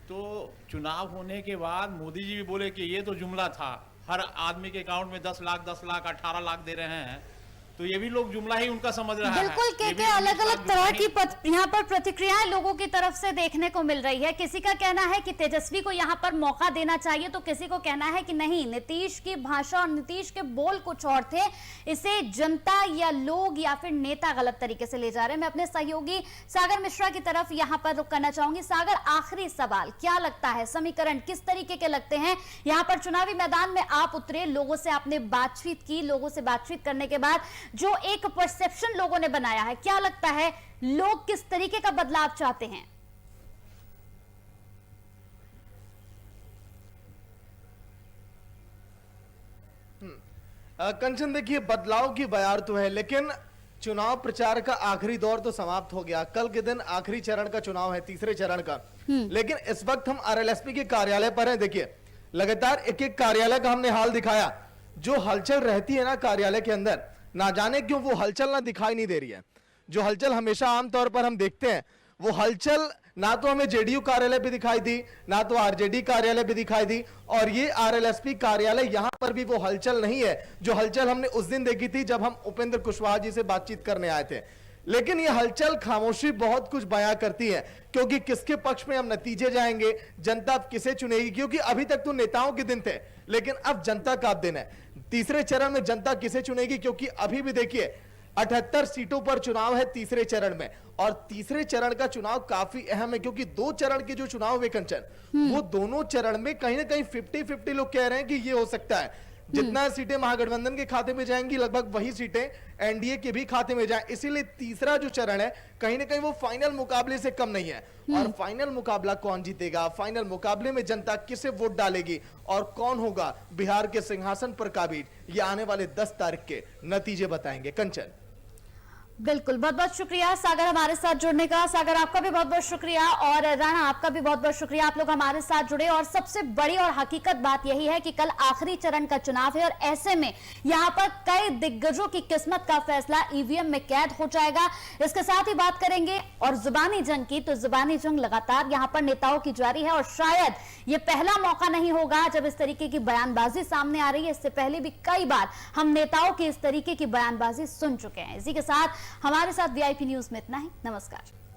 तो चुनाव होने के बाद मोदी जी भी बोले कि ये तो जुमला था, हर आदमी के अकाउंट में 10 लाख 18 लाख दे रहे हैं, तो ये भी लोग जुमला ही उनका समझ रहा है। बिल्कुल ये भी अलग अलग जुमला तरह ही- की यहाँ पर प्रतिक्रियाएं लोगों की तरफ से देखने को मिल रही है। किसी का कहना है कि तेजस्वी को यहाँ पर मौका देना चाहिए, तो किसी को कहना है कि नहीं, नीतीश की भाषा और नीतीश के बोल कुछ और थे, इसे जनता या लोग या फिर नेता गलत तरीके से ले जा रहे हैं। मैं अपने सहयोगी सागर मिश्रा की तरफ यहाँ पर रुक करना चाहूंगी। सागर, आखिरी सवाल, क्या लगता है समीकरण किस तरीके के लगते हैं? यहाँ पर चुनावी मैदान में आप उतरे, लोगों से आपने बातचीत की, लोगों से बातचीत करने के बाद जो एक परसेप्शन लोगों ने बनाया है, क्या लगता है लोग किस तरीके का बदलाव चाहते हैं? कंचन, देखिए बदलाव की बयार तो है, लेकिन चुनाव प्रचार का आखिरी दौर तो समाप्त हो गया। कल के दिन आखिरी चरण का चुनाव है, तीसरे चरण का। लेकिन इस वक्त हम आरएलएसपी के कार्यालय पर हैं। देखिए लगातार एक एक कार्यालय का हमने हाल दिखाया। जो हलचल रहती है ना कार्यालय के अंदर, ना जाने क्यों वो हलचल ना दिखाई नहीं दे रही है। जो हलचल हमेशा आमतौर पर हम देखते हैं, वो हलचल ना तो हमें जेडीयू कार्यालय पे दिखाई दी, ना तो आरजेडी कार्यालय पे दिखाई दी, और ये आरएलएसपी कार्यालय यहां पर भी वो हलचल नहीं है जो हलचल हमने उस दिन देखी थी जब हम उपेंद्र कुशवाहा जी से बातचीत करने आए थे। लेकिन ये हलचल खामोशी बहुत कुछ बयां करती है, क्योंकि किसके पक्ष में हम नतीजे जाएंगे, जनता अब किसे चुनेगी, क्योंकि अभी तक तो नेताओं के दिन थे, लेकिन अब जनता का दिन है। तीसरे चरण में जनता किसे चुनेगी, क्योंकि अभी भी देखिए 78 सीटों पर चुनाव है तीसरे चरण में, और तीसरे चरण का चुनाव काफी अहम है, क्योंकि 2 चरण के जो चुनाव हुए कंचन, वो दोनों चरण में कहीं ना कहीं 50-50 लोग कह रहे हैं कि ये हो सकता है। जितना सीटें महागठबंधन के खाते में जाएंगी, लगभग वही सीटें एनडीए के भी खाते में जाए। इसीलिए तीसरा जो चरण है कहीं ना कहीं वो फाइनल मुकाबले से कम नहीं है। और फाइनल मुकाबला कौन जीतेगा, फाइनल मुकाबले में जनता किसे वोट डालेगी और कौन होगा बिहार के सिंहासन पर काबिज, ये आने वाले 10 तारीख के नतीजे बताएंगे। कंचन, बिल्कुल, बहुत बहुत शुक्रिया सागर हमारे साथ जुड़ने का। सागर, आपका भी बहुत बहुत शुक्रिया, और राणा आपका भी बहुत बहुत शुक्रिया, आप लोग हमारे साथ जुड़े। और सबसे बड़ी और हकीकत बात यही है कि कल आखिरी चरण का चुनाव है, और ऐसे में यहां पर कई दिग्गजों की किस्मत का फैसला ईवीएम में कैद हो जाएगा। इसके साथ ही बात करेंगे और जुबानी जंग की, तो जुबानी जंग लगातार यहां पर नेताओं की जारी है, और शायद ये पहला मौका नहीं होगा जब इस तरीके की बयानबाजी सामने आ रही है। इससे पहले भी कई बार हम नेताओं की इस तरीके की बयानबाजी सुन चुके हैं। इसी के साथ हमारे साथ वीआईपी न्यूज में इतना ही। नमस्कार।